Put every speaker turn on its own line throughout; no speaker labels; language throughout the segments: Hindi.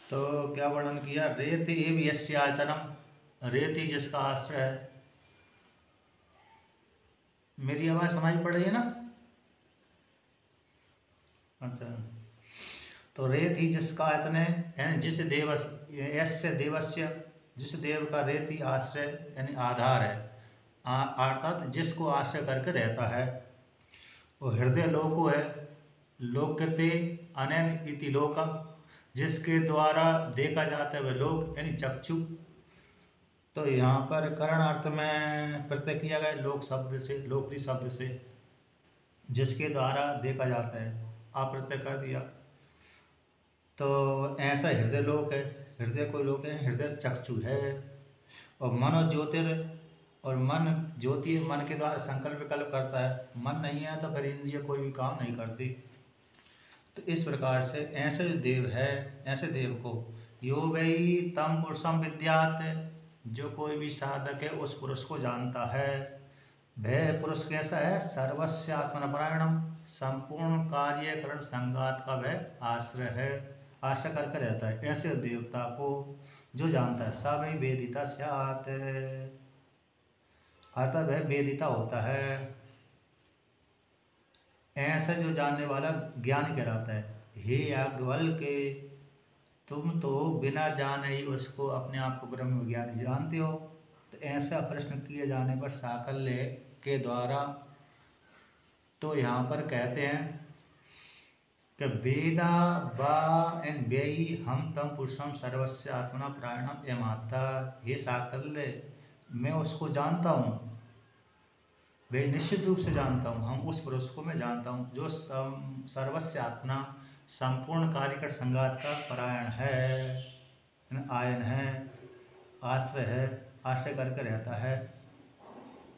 तो क्या वर्णन किया, रेत एव यस्य आयतनम, रेत ही जिसका आश्रय है। मेरी आवाज सुनाई पड़ रही है ना? अच्छा। तो रेत ही जिसका आयतन है, यानी जिस देवस यस्य देवस्य, जिस देव का रेत ही आश्रय यानी आधार है, अर्थात जिसको आश्रय करके रहता है, वो हृदय लोको है। लोक्यते अनैन इति लोका, जिसके द्वारा देखा जाता है वह लोक यानी चक्षु। तो यहाँ पर करण अर्थ में प्रत्यय किया गया लोक शब्द से, लोकरी शब्द से, जिसके द्वारा देखा जाता है, आप प्रत्यय कर दिया। तो ऐसा हृदय लोक है, हृदय कोई लोक है, हृदय चक्षु है। और मनो ज्योतिर, और मन ज्योति, मन के द्वारा संकल्प विकल्प करता है। मन नहीं है तो फिर इंद्रिय कोई भी काम नहीं करती। तो इस प्रकार से ऐसे जो देव है, ऐसे देव को यो वही तम पुरुषम विद्यात, जो कोई भी साधक है उस पुरुष को जानता है। वह पुरुष कैसा है, सर्वस्य आत्मनपरायणम, संपूर्ण कार्यकरण संगात का वह आश्रय है, आश्रय करके रहता है। ऐसे देवता को जो जानता है, स वही वेदिता स्यात्, अर्थात वह वेदिता होता है। ऐसा जो जानने वाला ज्ञानी कहलाता है। हे याज्ञवल्क्य के, तुम तो बिना जाने ही उसको, अपने आप को ब्रह्म ज्ञानी जानते हो। तो ऐसा प्रश्न किए जाने पर साकल्य के द्वारा तो यहाँ पर कहते हैं कि वेदा बा एन व्ययी हम तम पुरुषम सर्वस्य आत्मना प्राणम एमाता। ये साकल्य, मैं उसको जानता हूँ, वे निश्चित रूप से जानता हूँ, हम उस पुरुष को मैं जानता हूँ जो सर्वस्य आत्मा, संपूर्ण कार्यकर संगात का परायण है, आयन है, आश्रय है, आश्रय करके रहता है।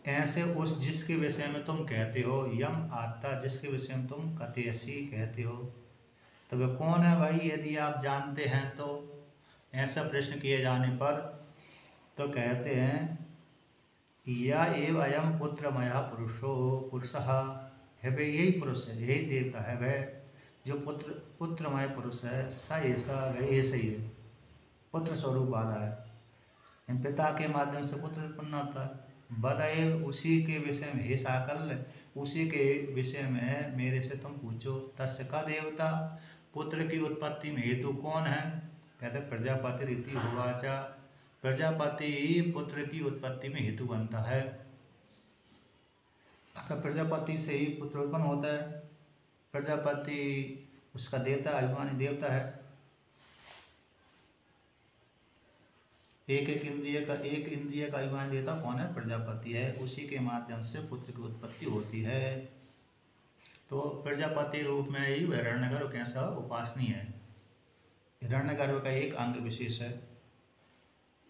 ऐसे उस जिसके विषय में तुम कहते हो, यम आत्ता, जिसके विषय में तुम कथयसी कहते हो, तो वह कौन है भाई, यदि आप जानते हैं तो। ऐसा प्रश्न किए जाने पर तो कहते हैं या एव अयम पुत्रमय पुरुषो, पुरुषः है, वह यही पुरुष है, यही देवता है वह जो पुत्रमय पुरुष है। स ऐसा, वह ऐसा ही है, पुत्र स्वरूप वाला है। पिता के माध्यम से पुत्र उत्पन्न होता है। बदैव, उसी के विषय में, हे साकल्य, उसी के विषय में मेरे से तुम पूछो। तस्य का देवता, पुत्र की उत्पत्ति में हेतु कौन है? कहते प्रजापति रीति होवाचा, प्रजापति पुत्र की उत्पत्ति में हेतु बनता है। अतः प्रजापति से ही पुत्र उत्पन्न होता है। प्रजापति उसका देवता, अभिमानी देवता है। एक इंद्रिय का अभिमानी देवता कौन है? प्रजापति है। उसी के माध्यम से पुत्र की उत्पत्ति होती है। तो प्रजापति रूप में ही हिरण्यगर्भ कैसा उपासनीय है, हिरण्यगर्भ का एक अंग विशेष है।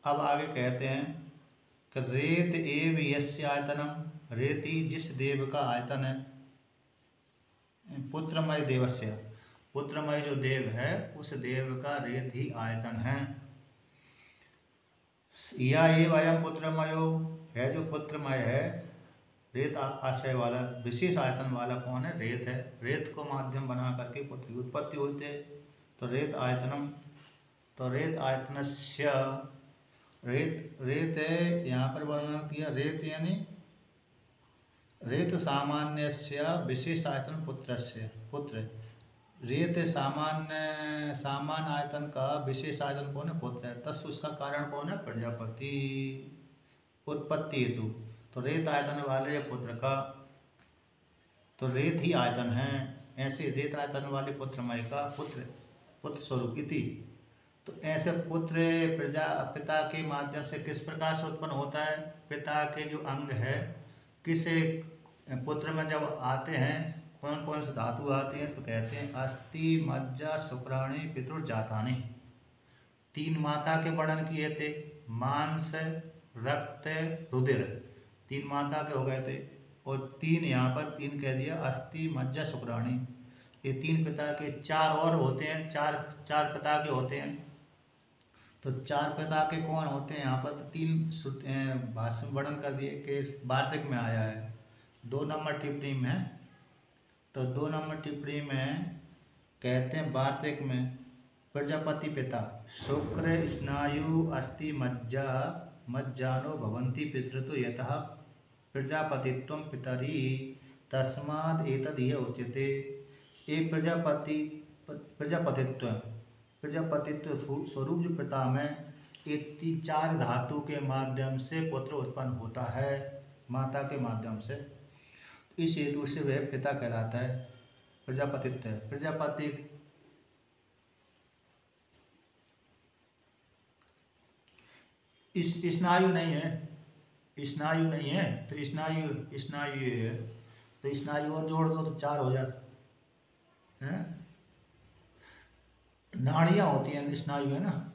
अब आगे कहते हैं कि रेत एव यस्य आयतनम, रेती जिस देव का आयतन है, पुत्रमय देवस्य, पुत्रमय जो देव है उस देव का रेत ही आयतन है। या एव अयम पुत्रमयो, है जो पुत्रमय है, रेत आश्रय वाला, विशेष आयतन वाला कौन है? रेत है। रेत को माध्यम बना करके पुत्र की उत्पत्ति होती है। तो रेत आयतनम, तो रेत आयतनस्य, रेत है, यहाँ पर वर्णन किया रेत यानी रेत सामान्यस्य विशेष आयतन पुत्रस्य, पुत्र, रेत सामान्य आयतन का विशेष आयतन कौन है? पुत्र है। तस् उसका कारण कौन है? प्रजापति, उत्पत्ति हेतु। तो रेत आयतन वाले पुत्र का, तो रेत ही आयतन है। ऐसे रेत आयतन वाले पुत्रमय का पुत्र स्वरूप इति। तो ऐसे पुत्र पिता के माध्यम से किस प्रकार से उत्पन्न होता है? पिता के जो अंग है, किसे पुत्र में जब आते हैं, कौन कौन से धातु आते हैं? तो कहते हैं अस्थि, मज्जा, शुक्राणि, पितृजातानि। 3 माता के वर्णन किए थे, मांस, रक्त, रुधिर, 3 माता के हो गए थे। और 3 यहाँ पर 3 कह दिया, अस्थि, मज्जा, शुक्राणि। ये 3 पिता के, 4 और होते हैं, 4 पिता के होते हैं। तो 4 पिता के कौन होते हैं? यहाँ पर तो 3 भाषण वर्णन कर दिए कि वार्तिक में आया है। 2 नंबर टिप्पणी में, तो 2 नंबर टिप्पणी में कहते हैं वार्तिक में प्रजापति पिता शुक्र स्नायु अस्थि मज्जा मज्जानो भवन्ति पितृतु यतः प्रजापतित्वं पितरि तस्माद् एतदिह उच्यते। ये प्रजापतित्व स्वरूप जो पिता में ये चार धातु के माध्यम से पुत्र उत्पन्न होता है माता के माध्यम से, इस हेतु से वह पिता कहलाता है। प्रजापतित्व प्रजापति स्नायु नहीं है, स्नायु नहीं है तो स्नायु स्नायु है, तो स्नायु और जोड़ दो तो चार हो जाता है। नाड़ियाँ होती हैं, स्नायु है ना।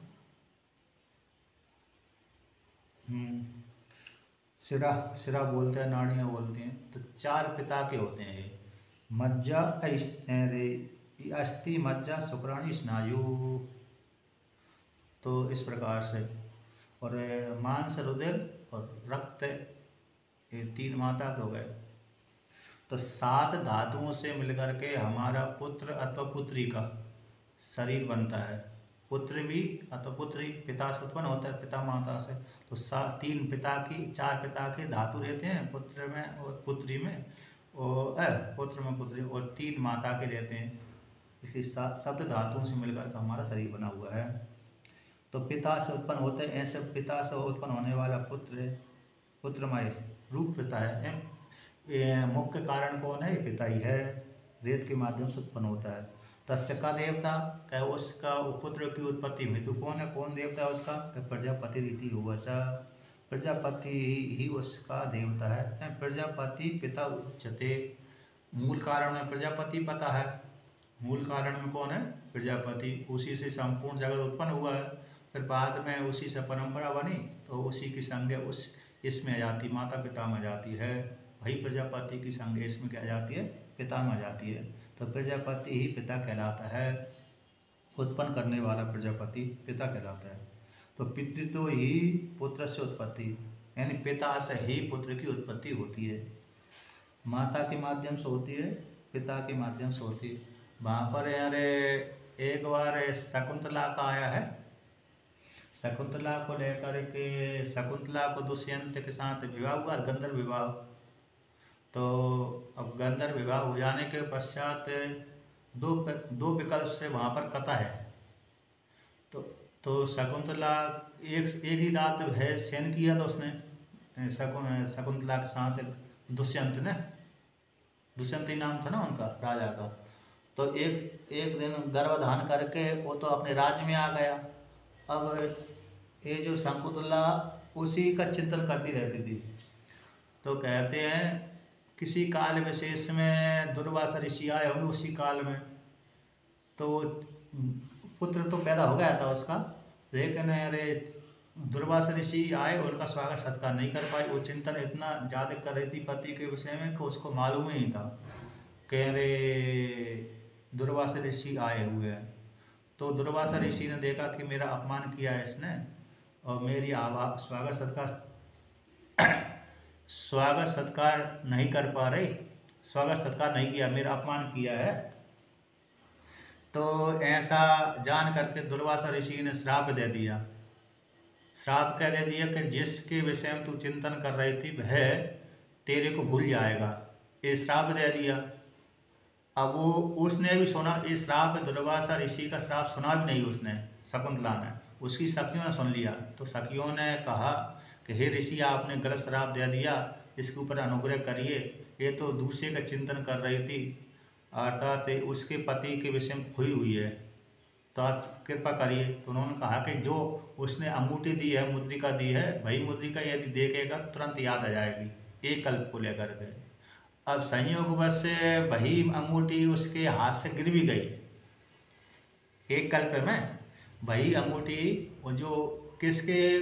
सिरा सिरा बोलते हैं, नाड़ियाँ बोलते हैं। तो चार पिता के होते हैं ये, मज्जा अस्थि मज्जा शुक्राणु स्नायु। तो इस प्रकार से, और मांस रुधिर और रक्त, ये तीन माता के हो गए। तो सात धातुओं से मिलकर के हमारा पुत्र अथवा पुत्री का शरीर बनता है। पुत्र भी अथवा पुत्री पिता से उत्पन्न होता है, पिता माता से। तो तीन पिता की, चार पिता के धातु रहते हैं पुत्र में और पुत्री में, और पुत्र में पुत्री, और तीन माता के रहते हैं। इसी सप्त धातुओं से मिलकर के हमारा शरीर बना हुआ है। तो पिता से उत्पन्न होते हैं, ऐसे पिता से उत्पन्न होने वाला पुत्रमय रूप पिता है। मुख्य कारण कौन है? पिता ही है, रेत के माध्यम से उत्पन्न होता है। तस्य का देवता, क्या उसका पुत्र की उत्पत्ति हेतु कौन है? कौन देवता है उसका? प्रजापति रीति हुआ सा, प्रजापति ही उसका देवता है। प्रजापति पिता उच्यते। मूल कारण में प्रजापति पता है, मूल कारण में कौन है? प्रजापति। उसी से संपूर्ण जगत उत्पन्न हुआ है, फिर बाद में उसी से परंपरा बनी, तो उसी की संज्ञा उस इसमें आ जाती, माता पिता में जाती है। वही प्रजापति की संज्ञा इसमें क्या जाती है? पिता में जाती है। तो प्रजापति ही पिता कहलाता है, उत्पन्न करने वाला प्रजापति पिता कहलाता है। तो पितृत्व ही पुत्र से उत्पत्ति, यानी पिता से ही पुत्र की उत्पत्ति होती है। माता के माध्यम से होती है, पिता के माध्यम से होती है। वहाँ पर अरे एक बार शकुंतला का आया है, शकुंतला को लेकर के, शकुंतला को दुष्यंत के साथ विवाह हुआ, गंधर्व विवाह। तो अब गंधर्व विवाह हो जाने के पश्चात दो विकल्प से वहाँ पर कथा है। तो शकुंतला एक ही रात है शयन किया था उसने शकुंतला के साथ दुष्यंत ने, दुष्यंत ही नाम था ना उनका, राजा का। तो एक दिन गर्भधान करके वो तो अपने राज्य में आ गया। अब ये जो शकुंतला उसी का चिंतन करती रहती थी। तो कहते हैं किसी काल विशेष में दुर्वासा ऋषि आए होंगे उसी काल में, तो पुत्र तो पैदा हो गया था उसका, लेकिन अरे दुर्वासा ऋषि आए, उनका स्वागत सत्कार नहीं कर पाई। वो चिंतन इतना ज़्यादा कर रही थी पति के विषय में कि उसको मालूम ही नहीं था कि अरे दुर्वासा ऋषि आए हुए हैं। तो दुर्वासा ऋषि ने देखा कि मेरा अपमान किया है इसने, और मेरी स्वागत सत्कार नहीं कर पा रही, स्वागत सत्कार नहीं किया, मेरा अपमान किया है। तो ऐसा जान करके दुर्वासा ऋषि ने श्राप दे दिया। श्राप क्या दे दिया कि जिसके विषय में तू चिंतन कर रही थी वह तेरे को भूल जाएगा, ये श्राप दे दिया। अब वो उसने भी सुना इस श्राप, दुर्वासा ऋषि का श्राप सुना भी नहीं उसने, शकुंतला ने, उसकी सखियों ने सुन लिया। तो सखियों ने कहा कि हे ऋषि, आपने गलत श्राप दे दिया, इसके ऊपर अनुग्रह करिए, ये तो दूसरे का चिंतन कर रही थी, अर्थात उसके पति के विषय में खोई हुई है, तो आप कृपा करिए। तो उन्होंने कहा कि जो उसने अंगूठी दी है, मुद्रिका दी है, वही मुद्रिका यदि देखेगा तुरंत याद आ जाएगी, एक कल्प को लेकर के। अब संयोगवश से वही अंगूठी उसके हाथ से गिर भी गई एक कल्प में। वही अंगूठी वो जो किसके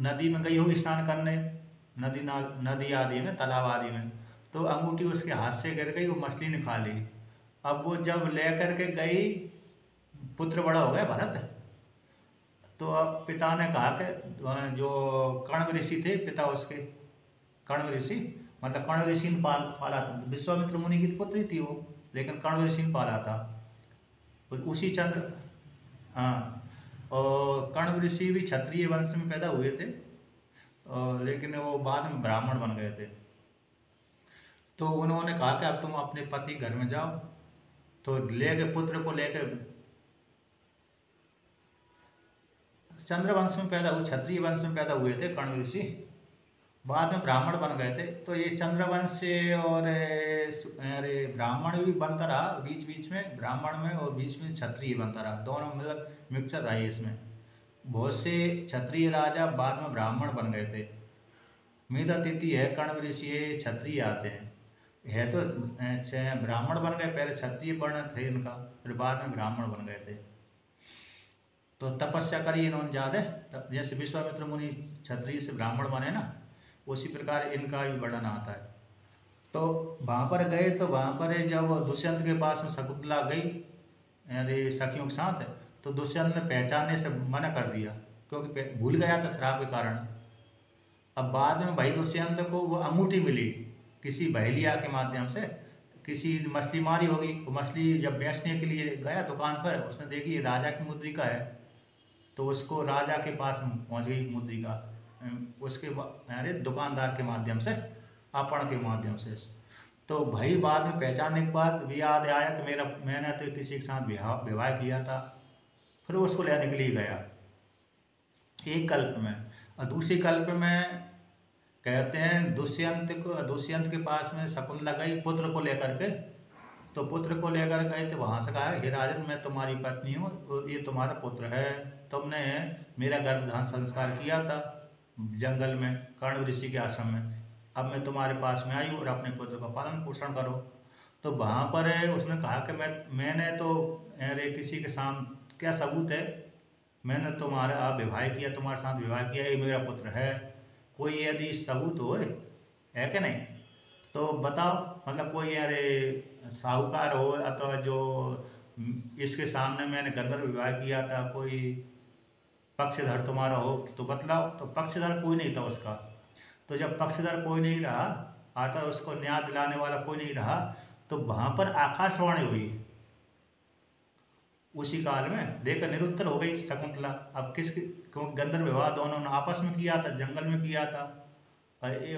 नदी में गई होगी स्नान करने, नदी आदि में, तालाब आदि में, तो अंगूठी उसके हाथ से गिर गई, वो मछली ने खा ली। अब वो जब लेकर के गई, पुत्र बड़ा हो गया भरत, तो अब पिता ने कहा कि जो कण्व ऋषि थे, पिता उसके कण्व ऋषि, मतलब कण्व ऋषि ने पाला था, विश्वामित्र मुनि की पुत्री थी वो, लेकिन कण्व ऋषि ने पाला था। उसी चंद्र हाँ, और कण्व ऋषि भी क्षत्रिय वंश में पैदा हुए थे, और लेकिन वो बाद में ब्राह्मण बन गए थे। तो उन्होंने कहा कि अब तुम अपने पति घर में जाओ, तो लेके पुत्र को लेके चंद्रवंश में पैदा हुए, क्षत्रिय वंश में पैदा हुए थे कण्व ऋषि, बाद में ब्राह्मण बन गए थे। तो ये चंद्रवंश से और अरे ब्राह्मण भी बनता रहा बीच बीच में, ब्राह्मण में, और बीच में क्षत्रिय बनता रहा, दोनों मतलब मिक्सचर रहा है इसमें। बहुत से क्षत्रिय राजा बाद में ब्राह्मण बन गए थे। मेधातिथि है, कण्व ऋषि है, क्षत्रिय आते हैं, है तो ब्राह्मण बन गए, पहले क्षत्रिय वर्ण थे इनका, फिर बाद में ब्राह्मण बन गए थे। तो तपस्या करी इन्होंने ज़्यादा, जैसे विश्वामित्र मुनि क्षत्रिय से ब्राह्मण बने ना, उसी प्रकार इनका भी वर्णन आता है। तो वहाँ पर गए, तो वहाँ पर जब दुष्यंत के पास में शकुंतला गई अरे सखियों के साथ, तो दुष्यंत ने पहचानने से मना कर दिया, क्योंकि भूल गया था श्राप के कारण। अब बाद में भाई दुष्यंत को वो अंगूठी मिली किसी बहेलिया के माध्यम से, किसी मछली मारी होगी, वो मछली जब बेचने के लिए गया दुकान पर, उसने देखी राजा की मुद्रिका है, तो उसको राजा के पास पहुंच गई मुद्रिका, उसके अरे दुकानदार के माध्यम से, अपण के माध्यम से। तो भाई बाद में पहचानने के बाद भी याद आया कि मैंने तो किसी के साथ विवाह किया था, फिर उसको लेने के लिए गया एक कल्प में। और दूसरी कल्प में कहते हैं दुष्यंत के पास में शकुंतला गई पुत्र को लेकर के, तो पुत्र को लेकर गए तो वहाँ से कहा, हे राजन, मैं तुम्हारी पत्नी हूँ, ये तुम्हारा पुत्र है, तुमने मेरा गर्भधान संस्कार किया था जंगल में कण्व ऋषि के आश्रम में, अब मैं तुम्हारे पास में आई हूँ और अपने पुत्र का पालन पोषण करो। तो वहाँ पर उसने कहा कि मैंने तो अरे किसी के साथ क्या सबूत है, मैंने तुम्हारा विवाह किया, तुम्हारे साथ विवाह किया, ये मेरा पुत्र है, कोई यदि सबूत हो है कि नहीं, तो बताओ, मतलब कोई अरे साहूकार हो अथवा जो इसके सामने मैंने गंधर्व विवाह किया था, कोई पक्षधर तुम्हारा हो तो बतलाओ। तो पक्षधर कोई नहीं था उसका। तो जब पक्षधर कोई नहीं रहा, अर्थात उसको न्याय दिलाने वाला कोई नहीं रहा, तो वहाँ पर आकाशवाणी हुई उसी काल में, देखकर निरुत्तर हो गई शकुंतला। अब क्योंकि गंधर्व विवाह दोनों ने आपस में किया था, जंगल में किया था,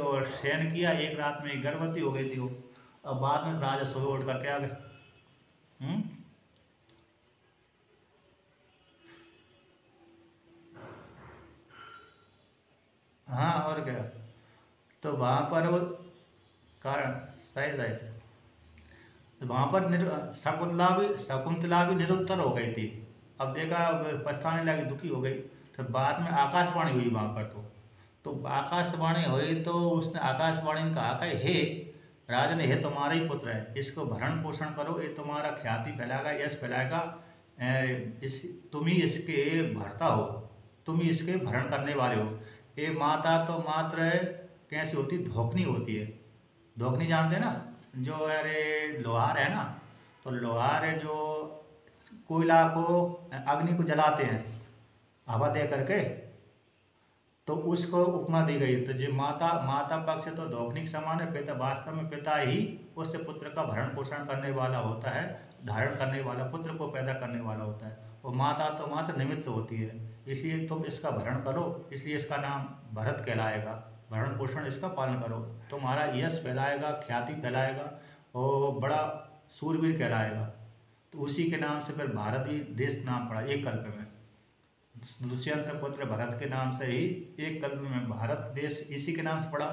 और शयन किया, एक रात में गर्भवती हो गई थी वो। अब बाद में राजा सोए उठ करके आ गए। हाँ, और क्या। तो वहाँ पर वो कारण सही सही, तो वहाँ पर शकुंतला भी निरुत्तर हो गई थी। अब देखा, अब पछताने लगी, दुखी हो गई। तो बाद में आकाशवाणी हुई वहाँ पर, तो आकाशवाणी हुई, तो उसने आकाशवाणी ने कहा कि हे राजन, हे तुम्हारा ही पुत्र है, इसको भरण पोषण करो, ये तुम्हारा ख्याति फैलाएगा, यश फैलाएगा, तुम ही इसके भरता हो, तुम ही इसके भरण करने वाले हो। ये माता तो मात्र कैसी होती, धोखनी होती है। धोखनी जानते हैं ना, जो अरे लोहार है ना, तो लोहार है जो कोयला को, अग्नि को जलाते हैं हवा दे करके, तो उसको उपमा दी गई। तो जो माता पक्ष तो धोखनी के समान है, पिता वास्तव में पिता ही उससे पुत्र का भरण पोषण करने वाला होता है, धारण करने वाला, पुत्र को पैदा करने वाला होता है। और माता तो मात्र निमित्त होती है, इसलिए तुम इसका भरण करो, इसलिए इसका नाम भरत कहलाएगा। भरण पोषण इसका पालन करो, तुम्हारा यश फैलाएगा, ख्याति फैलाएगा, और बड़ा सूरवीर कहलाएगा। तो उसी के नाम से फिर भारत भी देश नाम पड़ा एक कल्प में। दुष्यंत पुत्र भरत के नाम से ही एक कल्प में भारत देश इसी के नाम से पड़ा।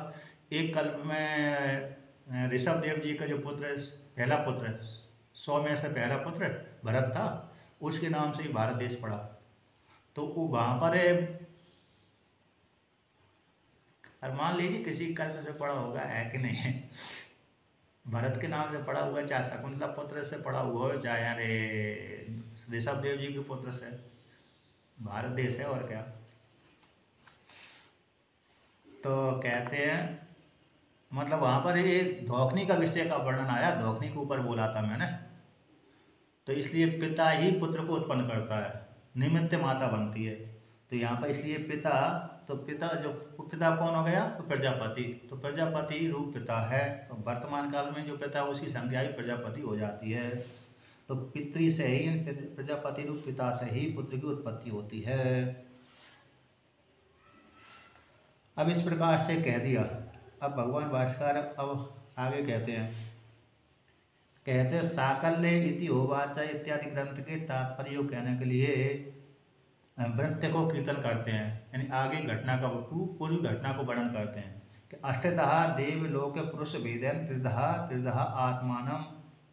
एक कल्प में ऋषभ देव जी का जो पुत्र, पहला पुत्र, 100 में से पहला पुत्र भरत था, उसके नाम से ही भारत देश पड़ा। तो वो वहाँ पर और मान लीजिए किसी कल्प से पड़ा होगा, है कि नहीं है, भरत के नाम से पड़ा हुआ, चाहे शकुंतला पुत्र से पड़ा हुआ हो, चाहे अरे ऋषभ देव जी के पुत्र से, भारत देश है, और क्या। तो कहते हैं, मतलब वहाँ पर ये धोखनी का विषय का वर्णन आया, धोखनी के ऊपर बोला था मैंने। तो इसलिए पिता ही पुत्र को उत्पन्न करता है, निमित्त माता बनती है। तो यहाँ पर इसलिए पिता, तो पिता कौन हो गया, तो प्रजापति। तो प्रजापति रूप पिता है, तो वर्तमान काल में जो पिता है उसकी संज्ञा ही प्रजापति हो जाती है। तो पितृ से ही, प्रजापति रूप पिता से ही पुत्र की उत्पत्ति होती है। अब इस प्रकार से कह दिया। अब भगवान भास्कर अब आगे कहते हैं, साकल्य इति होवाच इत्यादि ग्रंथ के तात्पर्य को कहने के लिए वृत्त को कीर्तन करते हैं, यानी आगे घटना का पूरी घटना को वर्णन करते हैं कि अष्टधा देवलोक पुरुष भेदन त्रिधा त्रिधा आत्मानं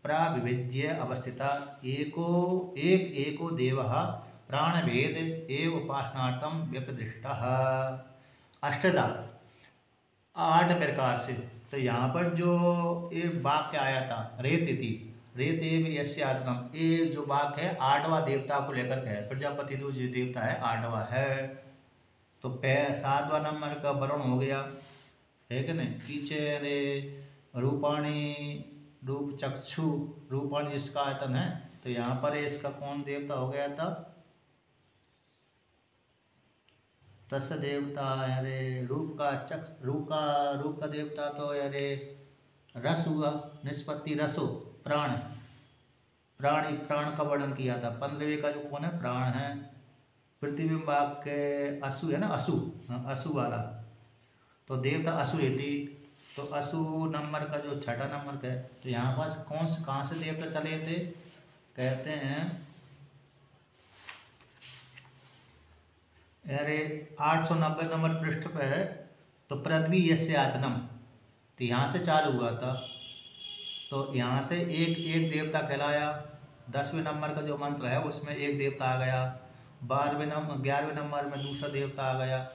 प्राविभिज्य अवस्थिता एको देवः प्राणभेद एव उपासनार्थं व्यपदृष्टः। अष्टधा 8 प्रकार से। तो यहाँ पर जो ये वाक्य आया था रेत रेतेव यस्य आत्मम, ये जो वाक्य है 8वां देवता को लेकर के है। प्रजापति जो देवता है 8वां है। तो 7वां नंबर का वरुण हो गया, है कि नहीं। पीछे रे रूपाणी रूप चक्षु, रूपाणी जिसका आयतन है, तो यहाँ पर इसका कौन देवता हो गया था, तस् देवता। अरे रूप का देवता तो अरे रस हुआ, निष्पत्ति रसो, प्राण का वर्णन किया था। 15वें का जो कौन है, प्राण है। प्रतिबिंबाग के असु है ना, असु वाला, तो देवता असु रहती। तो असु नंबर का जो 6ठा नंबर का है, तो यहाँ पास कहाँ से देवता चले थे, कहते हैं अरे 890 नंबर पृष्ठ पे है। तो पृथ्वी यस्य आत्मम, तो यहाँ से चालू हुआ था। तो यहाँ से एक देवता कहलाया। 10वें नंबर का जो मंत्र है उसमें एक देवता आ गया। 11वें नंबर में दूसरा देवता आ गया।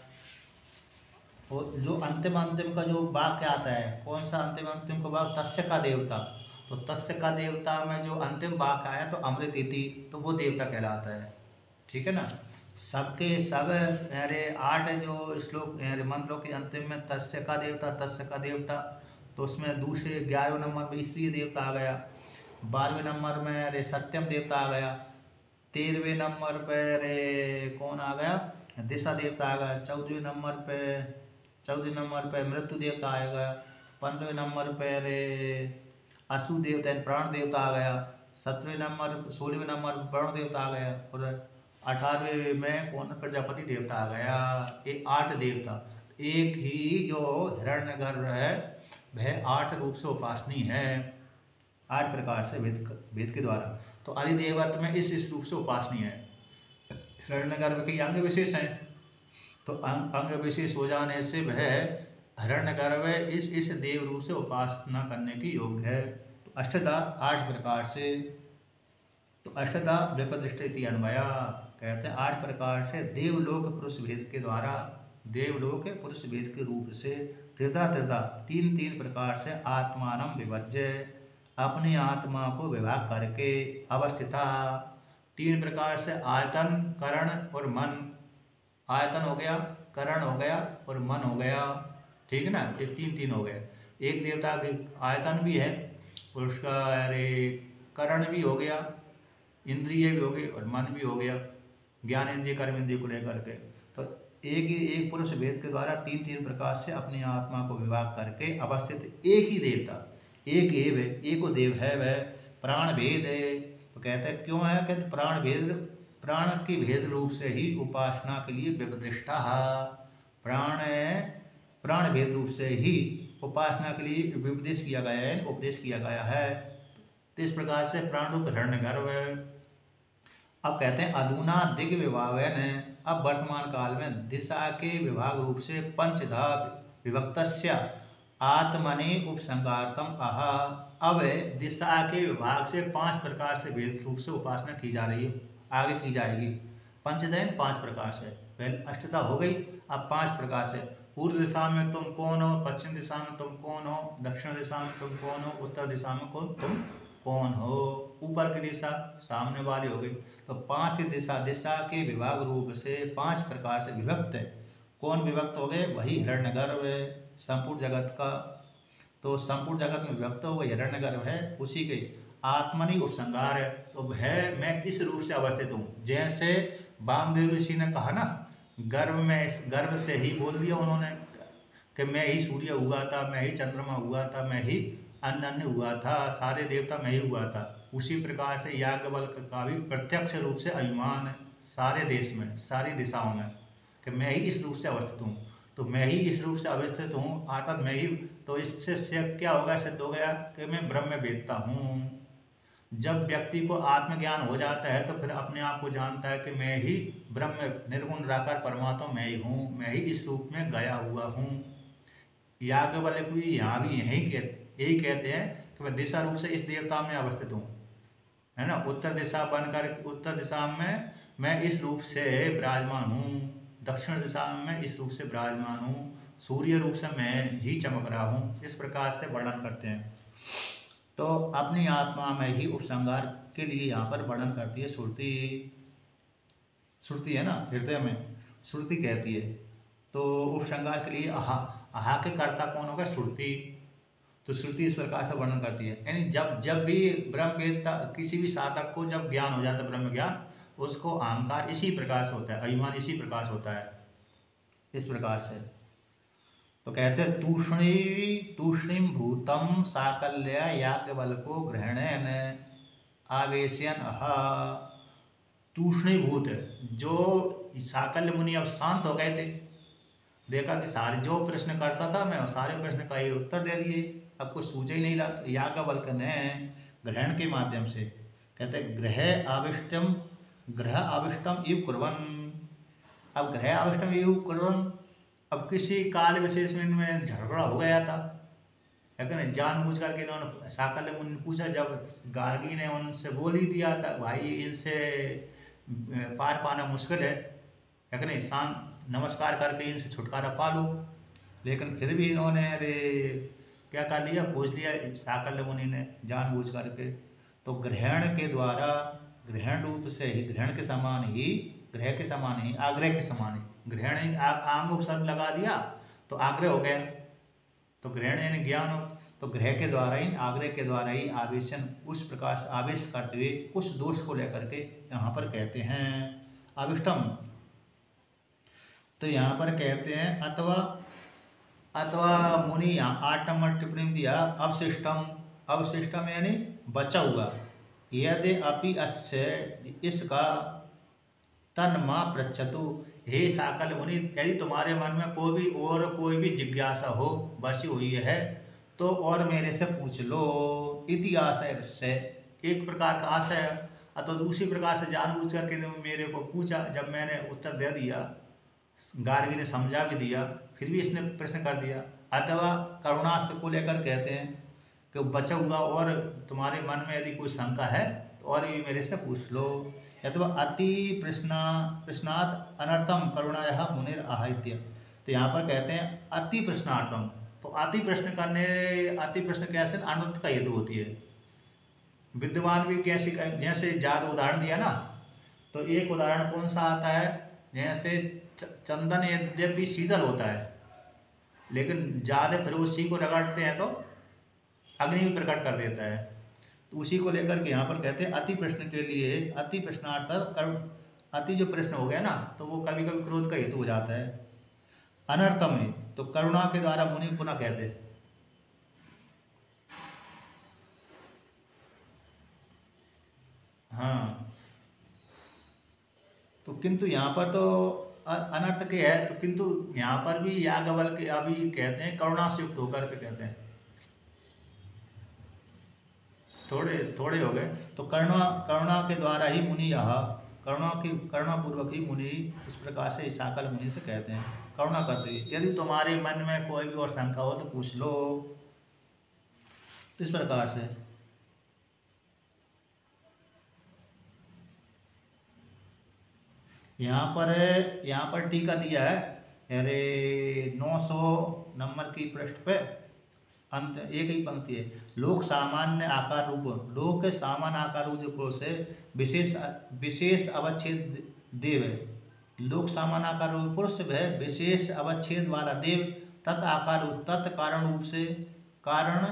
और जो अंतिम का जो वाक्य आता है, कौन सा अंतिम का वाक्य, तस्य का देवता। तो तस्य का देवता में जो अंतिम वाक्य आया तो अमृत इति, तो वो देवता कहलाता है। ठीक है ना। सबके सब अरे 8 जो श्लोक मंत्रों के अंतिम में तस्य का देवता, तो उसमें दूसरे 11वें नंबर में स्त्री देवता आ गया। 12वें नंबर में अरे सत्यम देवता आ गया। 13वें नंबर पे अरे कौन आ गया, दिशा देवता आ गया। 14वें नंबर पे मृत्यु देवता आएगा। 15वें नंबर पे अरे असु देवता प्राण देवता आ गया। 16वें नंबर वरुण देवता आ गया। और 18वें में कौन, प्रजापति देवता आ गया। ये 8 देवता। एक ही जो हिरण्यगर्भ है वह 8 रूप से उपासनीय है, 8 प्रकार से वेद के द्वारा। तो अधिदेवत्व में इस रूप से उपासनीय है। हिरण्यगर्भ के अंग विशेष हैं, तो अंग विशेष हो जाने से वह हिरण्यगर्भ इस देव रूप से उपासना करने की योग्य है। तो अष्टधा 8 प्रकार से। तो अष्टधा व्यपदृष्टि अन्वया, कहते हैं 8 प्रकार से देवलोक पुरुष भेद के द्वारा, देवलोक पुरुष भेद के रूप से त्रिधा 3 प्रकार से आत्मानं विभज्य, अपनी आत्मा को विभाग करके अवस्थिता। 3 प्रकार से आयतन, करण और मन। आयतन हो गया, करण हो गया और मन हो गया। ठीक है ना, ये 3 हो गए। एक देवता के आयतन भी है और उसका अरे करण भी हो गया, इंद्रिय भी हो गई और मन भी हो गया, ज्ञान इंद्रिय कर्म इंद्रिय को लेकर के। तो एक पुरुष भेद के द्वारा 3 प्रकार से अपनी आत्मा को विभाग करके अवस्थित एक ही देवता, एक एव है, एको देव है, वह प्राण भेद है। तो कहते हैं क्यों है, कहते प्राण की भेद रूप से ही उपासना के लिए व्यपदिष्टा। प्राण भेद रूप से ही उपासना के लिए उपदेश किया गया है। तो इस प्रकार से प्राण रूप हिरण्यगर्भ है। अब कहते हैं अधुना दिग विभागन, अब वर्तमान काल में दिशा के विभाग रूप से पंचधा विभक्तस्य आत्मनि उपसंगार्थम आहा। अब दिशा के विभाग से 5 प्रकार से भेद रूप से उपासना की जा रही है, आगे की जाएगी। पंचदयन 5 प्रकार से, पहले अष्टधा हो गई, अब 5 प्रकार से। पूर्व दिशा में तुम कौन हो, पश्चिम दिशा में तुम कौन हो, दक्षिण दिशा में तुम कौन हो, उत्तर दिशा में तुम कौन हो। ऊपर की दिशा सामने वाली हो गई। तो 5 दिशा के विभाग रूप से 5 प्रकार से विभक्त है। कौन विभक्त हो गए, वही हिरण्यगर्भ है, संपूर्ण जगत का। तो संपूर्ण जगत में विभक्त हो गए हिरण्यगर्भ है, उसी के आत्मनि उपसंगार है। तो वह मैं इस रूप से अवस्थित हूँ। जैसे वामदेव ऋषि ने कहा ना, गर्भ में, इस गर्भ से ही बोल दिया उन्होंने कि मैं ही सूर्य हुआ था, मैं ही चंद्रमा हुआ था, मैं ही अन्य हुआ था, सारे देवता मैं ही हुआ था। उसी प्रकार से याज्ञवल्क्य का भी प्रत्यक्ष रूप से अभिमान है सारे देश में, सारी दिशाओं में, कि मैं ही इस रूप से अवस्थित हूँ। तो मैं ही इस रूप से अवस्थित हूँ अर्थात मैं ही, तो इससे क्या होगा, सिद्ध हो गया कि मैं ब्रह्म वेत्ता हूँ। जब व्यक्ति को आत्मज्ञान हो जाता है तो फिर अपने आप को जानता है कि मैं ही ब्रह्म निर्गुण निराकार परमात्मा मैं ही हूँ, मैं ही इस रूप में गया हुआ हूँ। याज्ञवल्क्य भी यहाँ भी यही कहते हैं कि मैं दिशा रूप से इस देवता में अवस्थित हूँ, है ना। उत्तर दिशा बनकर, उत्तर दिशा में मैं इस रूप से विराजमान हूँ, दक्षिण दिशा में मैं इस रूप से विराजमान हूँ, सूर्य रूप से मैं ही चमक रहा हूँ, इस प्रकार से वर्णन करते हैं। तो अपनी आत्मा में ही उपसंहार के लिए यहाँ पर वर्णन करती है श्रुति। श्रुति है ना, हृदय में श्रुति कहती है। तो उपसंहार के लिए आहा के कर्ता कौन होगा, श्रुति। तो श्रुति इस प्रकार से वर्णन करती है, यानी जब भी ब्रह्मवेत्ता किसी भी साधक को जब ज्ञान हो जाता है ब्रह्म ज्ञान, उसको अहंकार इसी प्रकार से होता है, अभिमान इसी प्रकार से होता है, इस प्रकार से। तो कहते हैं तूष्णीम भूतम साकल्य याज्ञवल्क्यो ग्रहणेन आवेशयन अहा। तूष्णीभूत, जो साकल्य मुनि अब शांत हो गए थे, देखा कि सारे जो प्रश्न करता था मैं सारे प्रश्न का ही उत्तर दे दिए, अब कुछ सूझे ही नहीं रहा। तो याज्ञवल्क्य ने ग्रहण के माध्यम से, कहते ग्रह आविष्टम इव कुर्वन्। अब ग्रह आविष्टम इव कुर्वन्, अब किसी काल विशेष में इनमें झगड़ा हो गया था, है कि नहीं, जानबूझ करके इन्होंने साकल्य मुनि ने पूछा, जब गार्गी ने उनसे बोल ही दिया था भाई इनसे पार पाना मुश्किल है कि नहीं, नमस्कार करके इनसे छुटकारा पा लो, लेकिन फिर भी इन्होंने अरे क्या कर लिया, पूछ लिया साकल्य मुनि ने जानबूझ करके। तो ग्रहण के द्वारा, ग्रहण रूप से ही, ग्रहण के समान ही, ग्रह के समान ही, आग्रह के समान ही, ग्रहण ही आम उपसर्ग लगा दिया तो आग्रह हो गया, तो ग्रहण यानी ज्ञान हो। तो ग्रह के द्वारा ही, आग्रह के द्वारा ही आवेशन, उस प्रकार से आवेश करते हुए कुछ दोष को लेकर के यहाँ पर कहते हैं आविष्टम। तो यहाँ पर कहते हैं अथवा मुनि, यहाँ 8 नंबर टिप्पणी दिया, अवशिष्टम। अवशिष्टम यानी बचा हुआ, यदि अपि अस्य, इसका, तन्मा पृच्छतु, हे साकल्य मुनि, यदि तुम्हारे मन में कोई भी जिज्ञासा हो, बची हुई है, तो और मेरे से पूछ लो। इति आशय से, एक प्रकार का आशय, अथवा दूसरी प्रकार से जानबूझ करके मेरे को पूछा, जब मैंने उत्तर दे दिया, गार्गी ने समझा भी दिया, फिर भी इसने प्रश्न कर दिया। अथवा करुणाश को लेकर कहते हैं कि बचा हुआ और तुम्हारे मन में यदि कोई शंका है तो और भी मेरे से पूछ लो। अथवा अति प्रश्नात् अनर्थम करुणाया मुनिर आहित्य। तो यहाँ पर कहते हैं अति प्रश्नार्थम, तो अति प्रश्न कैसे, अनर्थ का हेतु होती है। विद्वान भी कैसे, जैसे ज़्यादा उदाहरण दिया ना, तो एक उदाहरण कौन सा आता है, जैसे चंदन यद्यपि शीतल होता है, लेकिन ज़्यादा फिर उसी को रगड़ते हैं तो अग्नि भी प्रकट कर देता है। तो उसी को लेकर के यहाँ पर कहते हैं अति प्रश्न के लिए, अति प्रश्नार्थ, अति जो प्रश्न हो गया ना, तो वो कभी कभी क्रोध का हेतु हो जाता है। अनर्थम है, तो करुणा के द्वारा मुनि पुनः कहते हैं। हाँ, तो किंतु यहाँ पर तो अनर्थ के है, तो किंतु यहाँ पर भी याज्ञवल्क्य अभी कहते हैं करुणा से युक्त होकर के कहते हैं, थोड़े हो गए। तो करुणा के द्वारा ही मुनि, यह करुणा पूर्वक ही मुनि इस प्रकार से साकल्य मुनि से कहते हैं, करुणा करते हैं, यदि तुम्हारे मन में कोई भी और शंका हो तो पूछ लो। तो इस प्रकार से यहाँ पर टीका दिया है, अरे 900 नंबर की पृष्ठ पे अंत एक ही पंक्ति है, लोक सामान्य आकार रूप, लोक के सामान्य आकार रूप से विशेष अवच्छेद देव है। लोक सामान्य आकार रूप पुरुष है, विशेष अवच्छेद वाला देव, तत् आकार तत् कारण रूप से, कारण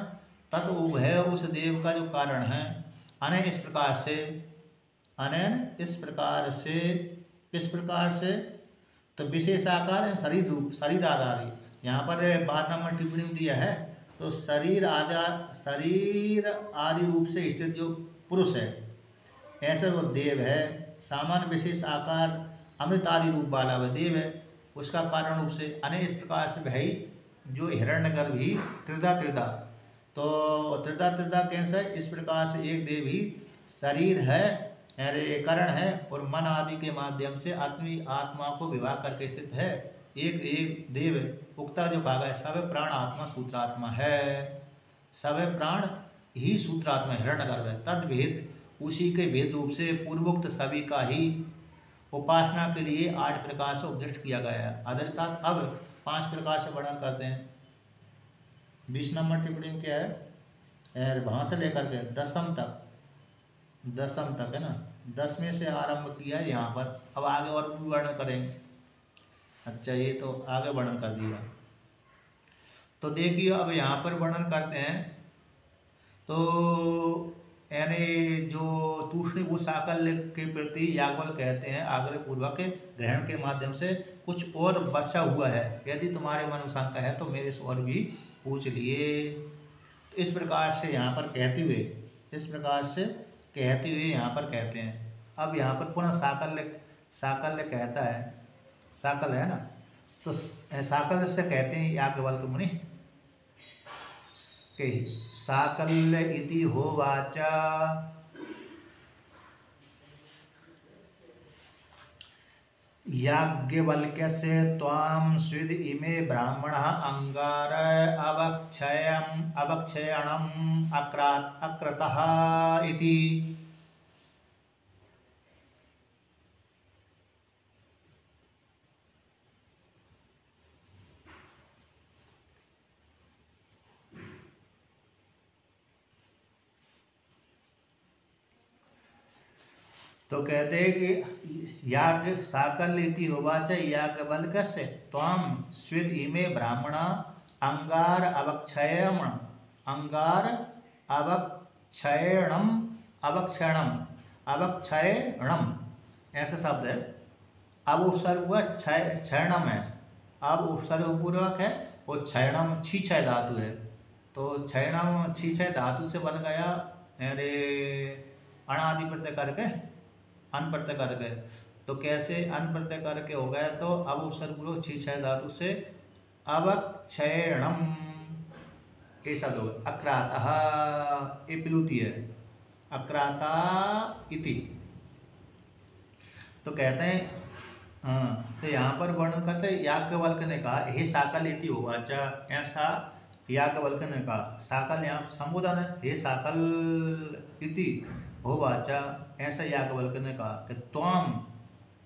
तत् वो है उस देव का जो कारण है। अनैन इस प्रकार से, अनैन इस प्रकार से, तो विशेष आकार शरीर रूप, शरीर आधारी। यहाँ पर 12 नंबर टिप्पणी में दिया है, तो शरीर आदि रूप से स्थित जो पुरुष है, ऐसे वो देव है। सामान्य विशेष आकार अमृत आदि रूप वाला वह देव है। उसका कारण रूप से अनेक इस प्रकार से भाई जो हिरण्यगर्भ ही त्रिधा त्रिधा, तो त्रिधा त्रिधा कैसे, इस प्रकार से एक देव ही शरीर है, अरे करण है और मन आदि के माध्यम से आत्मा को विवाह करके स्थित है। एक एक देव उक्ता जो कहा गया सब प्राण आत्मा सूत्रात्मा है, सब प्राण ही सूत्रात्मा हिरण्यगर्भ है। तद भेद उसी के भेद रूप से पूर्वोक्त सभी का ही उपासना के लिए 8 प्रकार से उपदिष्ट किया गया है। अधस्तात् अब 5 प्रकार से वर्णन करते हैं। 20 नंबर टिप्पणी में क्या है, वहाँ से लेकर के दसम तक है ना, 10 में से आरंभ किया है यहाँ पर। अब आगे और भी वर्णन करेंगे। अच्छा, ये तो आगे वर्णन कर दिया। तो देखिए अब यहाँ पर वर्णन करते हैं। तो यानी जो तूष्णीम वो साकल्य के प्रति याज्ञवल्क्य कहते हैं आग्रह पूर्वक ग्रहण के माध्यम से कुछ और बचा हुआ है, यदि तुम्हारे मन में शंका है तो मेरे से और भी पूछ लिए। इस प्रकार से यहाँ पर कहते हुए यहाँ पर कहते हैं। अब यहाँ पर पुनः साकल्य कहता है, साकल्य है ना, तो साकल्य से कहते हैं याज्ञवल्क्य मुनि के साकल्य इति होवाच याज्ञवल्क्यस्य त्वां स्विद् इमे ब्राह्मणः अंगार अवक्षयणम् अक्रतः इति। तो कहते हैं कि याज्ञ साकल्य इति होवाच याज्ञवल्क्यस्य त्वां स्विद् इमे ब्राह्मण अंगार अवक्षयणम ऐसा शब्द है। अब उपसर्ग हुआ क्षयणम है, अब उपसर्ग पूर्वक है और क्षयणम छीछय धातु है। तो क्षयणम छीछय धातु से बन गया, अरे अणादि प्रत्यय करके अन प्रत्यय करके। तो कैसे अन प्रत्यय करके हो गया, तो अब उपसर्ग छीछय धातु से अवक्षयणम ये शब्द हो गया। अक्रातः ये प्लुति है, अक्राता इति। तो कहते हैं तो यहाँ पर वर्णन करते हैं याज्ञवल्क्य ने कहा हे साकल्य इति होवाच, ऐसा याज्ञवल्क्य ने कहा। साकल्य यहाँ संबोधन है, हे साकल्य इति होवाच, ऐसा याज्ञवल्क्य ने कहा कि त्वाम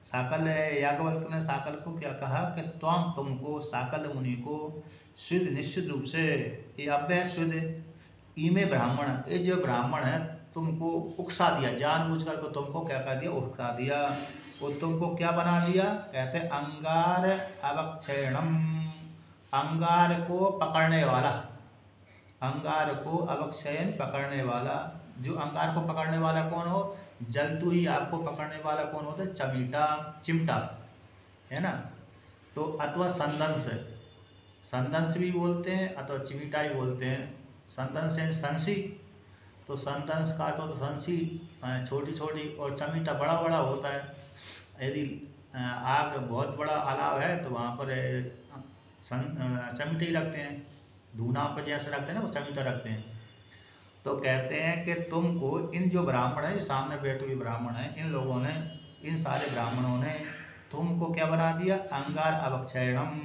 साकल्य याज्ञवल्क्य ने साकल्य को क्या कहा कि त्वाम तुमको, साकल्य मुनि को स्विद् निश्चित रूप से, ये अव्यय स्विद् इमे ब्राह्मण, ये जो ब्राह्मण है तुमको उकसा दिया, जानबूझ कर तुमको क्या कर दिया, उकसा दिया। वो तुमको क्या बना दिया, कहते अंगार अवक्षयणम, अंगार को पकड़ने वाला, अंगार को अवक्षयन पकड़ने वाला। जो अंगार को पकड़ने वाला कौन हो, जलतू ही आपको पकड़ने वाला कौन होता है, चमीटा चिमटा है ना। तो अथवा संदंश, संदंश भी बोलते हैं अथवा चिमटा भी बोलते हैं। संदंश है संसी, तो संदंश का तो संसी छोटी छोटी और चमीटा बड़ा बड़ा होता है। यदि आग बहुत बड़ा अलाव है तो वहाँ पर चमीटे ही रखते हैं, धूना पर जैसे रखते हैं ना वो चमीटा रखते हैं। तो कहते हैं कि तुमको इन जो ब्राह्मण है, सामने बैठे हुए ब्राह्मण हैं, इन लोगों ने, इन सारे ब्राह्मणों ने तुमको क्या बना दिया, अंगार अवक्षयणम,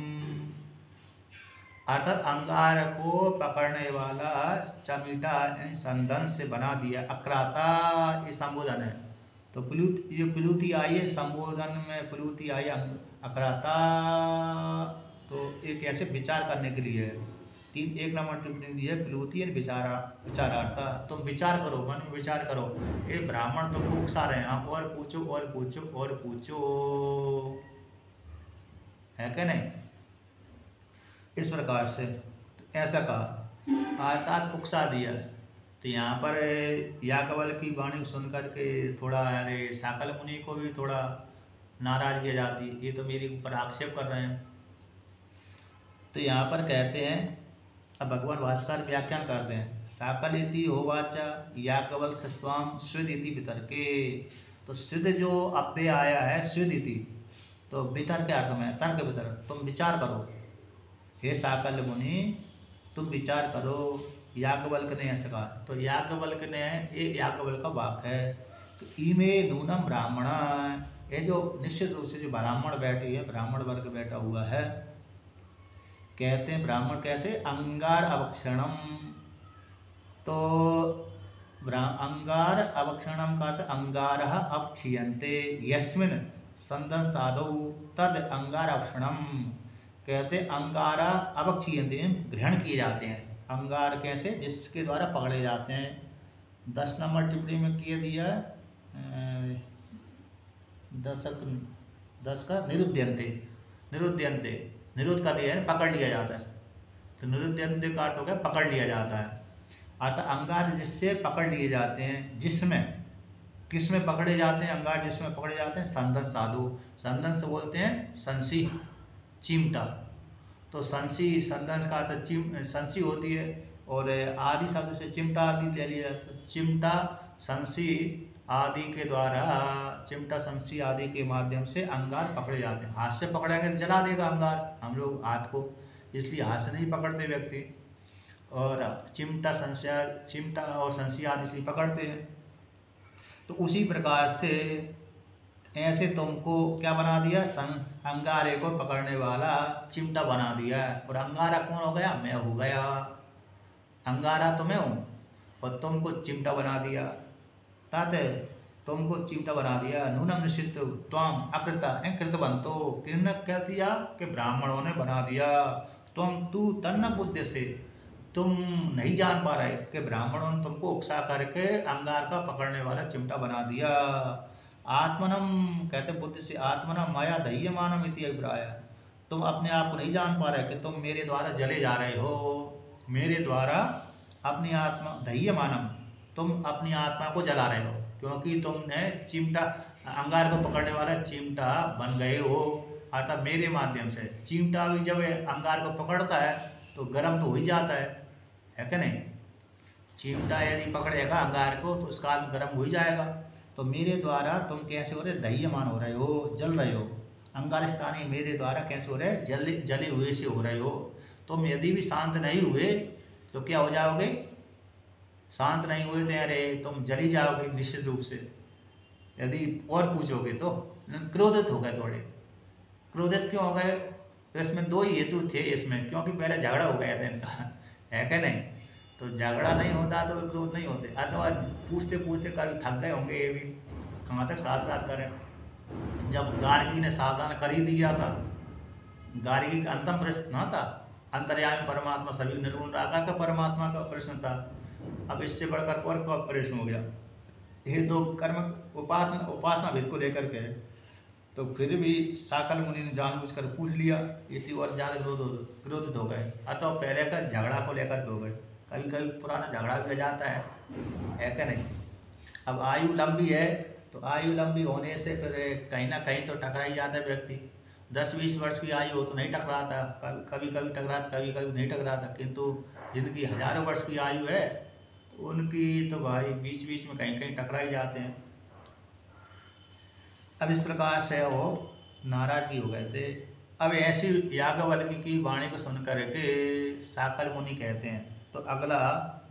अर्थात अंगार को पकड़ने वाला चमीटा संदन से बना दिया। अक्राता ये संबोधन है, तो ये प्लुति आई है संबोधन में, प्लुति आई अक्राता, तो एक ऐसे विचार करने के लिए है। 1 नंबर टिप्पणी दी है प्लुति विचारार्था, तुम विचार करो, मन में विचार करो। ये ब्राह्मण तुमको उकसा रहे हैं, आप और पूछो और पूछो और पूछो, है क्या नहीं, इस प्रकार से ऐसा कहा अर्थात उकसा दिया। तो यहाँ पर याज्ञवल्क्य की वाणी सुनकर के थोड़ा अरे साकल्य मुनि को भी थोड़ा नाराजगी आ जाती, ये तो मेरे ऊपर आक्षेप कर रहे हैं। तो यहाँ पर कहते हैं अब भगवान भास्कर व्याख्यान करते हैं। साकल इति होवाच याज्ञवल्क्य स्वाम स्विद इति वितर्के। तो स्विद जो अव्यय आया है स्विद इति, तो वितर्क के अर्थ में तर्क वितर्क, तुम विचार करो हे साकल्य मुनि, तुम विचार करो। याज्ञवल्क्य ने ऐसा कहा। तो याज्ञवल्क्य ने, ये याज्ञवल्क्य का वाक्य है कि इमे नूनम ब्राह्मण, ये जो निश्चित रूप से जो ब्राह्मण बैठे हैं, ब्राह्मण वर्ग बैठा हुआ है, कहते हैं ब्राह्मण कैसे, अंगार अवक्षणम। तो अंगार अवक्षणम का अर्थ अंगार अवक्षीयन्ते यस्मिन् संदन साधु तद अंगार अवक्षणम। कहते अंगारा अवक्षीयन्ते, ग्रहण किए जाते हैं। अंगार कैसे, जिसके द्वारा पकड़े जाते हैं। 10 नंबर टिप्पणी में किए दिया 10 का निरुद्यन्ते, निरुद्यन्ते निरुद्ध का दिया है, पकड़ लिया जाता है। तो निरुद्यन्ते का अर्थ हो गया पकड़ लिया जाता है। अर्थात अंगार जिससे पकड़ लिए जाते हैं, जिसमें, किस में पकड़े जाते हैं अंगार, जिसमें पकड़े जाते हैं संदन साधु। संदन से बोलते हैं संसी, चिमटा। तो संसी, संदन का अर्थ संसी होती है, और आदि शब्द से चिमटा आदि ले लिया। तो चिमटा, संसी आदि के द्वारा, चिमटा संसी आदि के माध्यम से अंगार पकड़े जाते हैं। हाथ से पकड़ेंगे तो जला देगा अंगार हम लोग हाथ को, इसलिए हाथ से नहीं पकड़ते व्यक्ति। और चिमटा और संसी आदि से पकड़ते हैं। तो उसी प्रकार से ऐसे तुमको क्या बना दिया, अंगारे को पकड़ने वाला चिमटा बना दिया। और अंगारा कौन हो गया, मैं हो गया। अंगारा तो मैं हूँ और तुमको चिमटा बना दिया। तात तुमको चिमटा बना दिया। नूनम निश्चित त्वम अकृता कृतवंतो, किन क्या दिया कि ब्राह्मणों ने बना दिया। तू तन्न बुद्धि से, तुम नहीं जान पा रहे कि ब्राह्मणों ने तुमको उकसा करके अंगार का पकड़ने वाला चिमटा बना दिया। आत्मनम, कहते बुद्धि से, आत्मनम माया दह्यमानम इति अभिप्राय। तुम अपने आप को नहीं जान पा रहे कि तुम मेरे द्वारा जले जा रहे हो। मेरे द्वारा अपनी आत्मा, दह्यमानम, तुम अपनी आत्मा को जला रहे हो, क्योंकि तुमने चिमटा, अंगार को पकड़ने वाला चिमटा बन गए हो। अर्थात मेरे माध्यम से। चिमटा भी जब अंगार को पकड़ता है तो गर्म तो हो ही जाता है कि नहीं। चिमटा यदि पकड़ेगा अंगार को तो उसका गर्म हो ही जाएगा। तो मेरे द्वारा तुम कैसे हो रहे, दह्यमान हो रहे हो, जल रहे हो। अंगार स्थानीय मेरे द्वारा कैसे हो रहे, जले हुए से हो रहे हो। तुम यदि भी शांत नहीं हुए तो क्या हो जाओगे, शांत नहीं हुए तो अरे तुम जली जाओगे निश्चित रूप से। यदि और पूछोगे तो क्रोधित हो गए, थोड़े क्रोधित क्यों हो गए, तो इसमें 2 ही हेतु थे इसमें, क्योंकि पहले झगड़ा हो गया था इनका, है कि नहीं। तो झगड़ा नहीं होता तो क्रोध नहीं होते। अथवा पूछते पूछते कभी थक गए होंगे, ये भी कहाँ तक साथ साथ करें। जब गार्गी ने सावधान कर ही दिया था, गार्गी का अंतिम प्रश्न ना था, अंतर्यामी परमात्मा सभी निर्गुण निराकार का परमात्मा का प्रश्न था। अब इससे बढ़कर और का प्रश्न हो गया। ये तो कर्म उपासना भेद को लेकर के, तो फिर भी साकल मुनि ने जानबूझकर पूछ लिया, इसलिए और ज़्यादा क्रोधित हो गए। अतः पहले का झगड़ा को लेकर हो गए। कभी कभी पुराना झगड़ा भी हो जाता है कि नहीं। अब आयु लंबी है तो आयु लंबी होने से फिर कहीं ना कहीं तो टकरा ही जाता है व्यक्ति। 10-20 वर्ष की आयु हो तो नहीं टकराता, कभी कभी टकराता, कभी कभी नहीं टकराता। किंतु जिनकी हजारों वर्ष की आयु है तो उनकी तो भाई बीच बीच में कहीं कहीं टकरा ही जाते हैं। अब इस प्रकार से वो नाराज ही हो गए थे। अब ऐसी याज्ञवल्क्य की वाणी को सुन करके साकल मुनि कहते हैं। तो अगला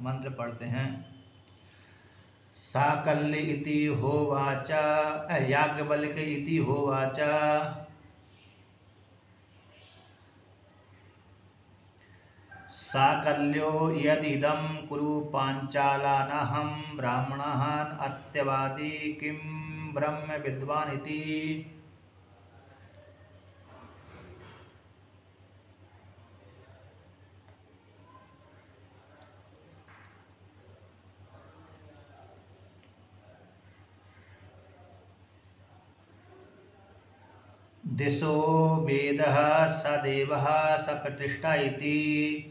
मंत्र पढ़ते हैं। साकल्य इति होवाच, याज्ञवल्क्य इति होवाच, साकल्यो यदिदं कुरु पांचालानहं ब्राह्मणान् अत्यवादी किं ब्रह्म विद्वान् इति। दिशो वेदः स देवः स प्रतिष्ठा इति।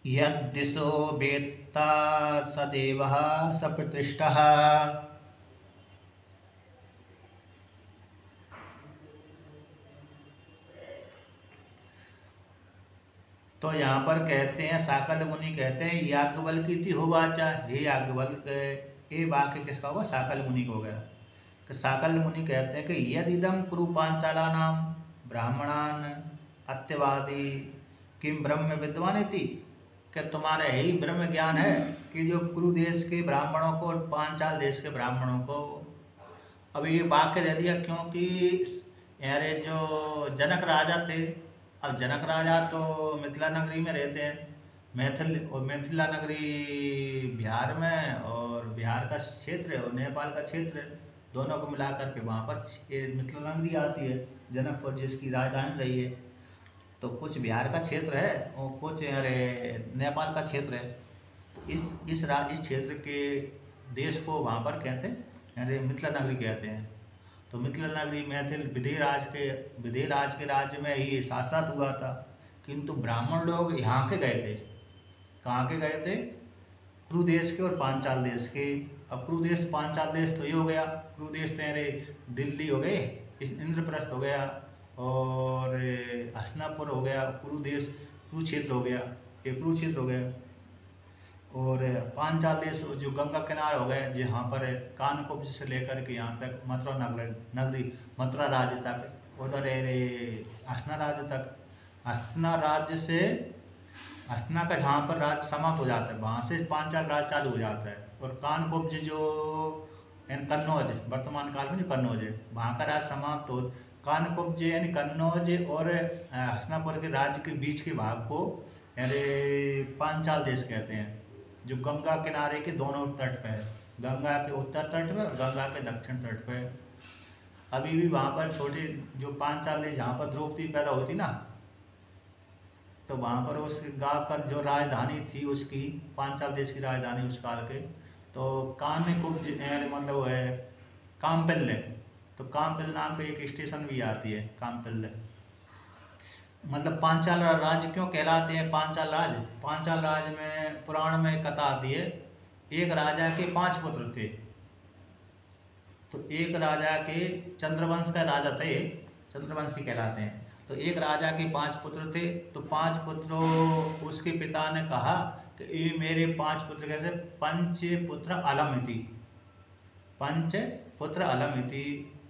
यद्दिशो वेत्ता स देवः स प्रतिष्ठः। तो यहाँ पर कहते हैं साकल्य मुनि कहते हैं याज्ञवल्क्य होवाचा, हे याज्ञवल्क, ये वाक्य किसका होगा? साकल्य मुनि का हो गया। कि साकल्य मुनि कहते हैं कि यदिदम कुरु पांचालानाम ब्राह्मणान अत्यवादी किम ब्रह्म विद्वान इति, कि तुम्हारा यही ब्रह्म ज्ञान है कि जो कुरु देश के ब्राह्मणों को और पांचाल देश के ब्राह्मणों को। अब ये वाक्य दे दिया क्योंकि यारे जो जनक राजा थे, अब जनक राजा तो मिथिला नगरी में रहते हैं, मिथिला नगरी बिहार में, और बिहार का क्षेत्र है और नेपाल का क्षेत्र है, दोनों को मिला करके वहाँ पर मिथिला नगरी आती है, जनकपुर जिसकी राजधानी रही है। तो कुछ बिहार का क्षेत्र है और कुछ अरे नेपाल का क्षेत्र है। इस क्षेत्र के देश को वहाँ पर कहते हैं अरे मिथिला नगरी कहते हैं। तो मिथिला नगरी मैथिल विदेह राज के राज्य में ही शासक हुआ था, किंतु ब्राह्मण लोग यहाँ के गए थे। कहाँ के गए थे? कुरु देश के और पांचाल देश के। अब कुरु देश पांचाल देश तो ये हो गया, कुरु देश तेरे दिल्ली हो गए, इंद्रप्रस्थ हो गया, और हस्तिनापुर हो गया, कुरुक्षेत्र हो गया, ये कुरुक्षेत्र हो गया। और पांचाल देश जो गंगा किनारे हो गए, जहाँ पर कानकुब्ज से लेकर के यहाँ तक मथुरा नगरी मथुरा राज्य तक, उधर हस्तिना राज्य तक, हस्तिना राज्य से हस्तिना का जहाँ पर राज्य समाप्त हो जाता है वहाँ से पांचाल राज्य चालू हो जाता है। और कानकुब्ज जो कन्नौज वर्तमान काल में जो कन्नौज है वहाँ का राज्य समाप्त हो, कानकुब्ज यानी कन्नौज और हस्तिनापुर के राज्य के बीच के भाग को यानी पांचाल देश कहते हैं, जो गंगा किनारे के दोनों तट पे है, गंगा के उत्तर तट पे और गंगा के दक्षिण तट पे। अभी भी वहाँ पर छोटे जो पांचाल देश जहाँ पर द्रौपदी पैदा हुई थी ना, तो वहाँ पर उस गाँव पर जो राजधानी थी उसकी, पांचाल देश की राजधानी उस काल के, तो कानकुब्ज मतलब है कामपिल्ले, तो कामपिल्ले नाम का एक स्टेशन भी आती है कामपिल्ले। मतलब पांचाल राज्य क्यों कहलाते हैं पांचाल राज्य? पांचाल राज्य में पुराण में कथा आती है, एक राजा के 5 पुत्र थे। तो एक राजा के चंद्रवंश का राजा थे, चंद्रवंशी कहलाते हैं। तो एक राजा के 5 पुत्र थे, तो 5 पुत्रों उसके पिता ने कहा कि ये मेरे 5 पुत्र कैसे? पंच पुत्र अलम इति, पंच पुत्र अलम इति,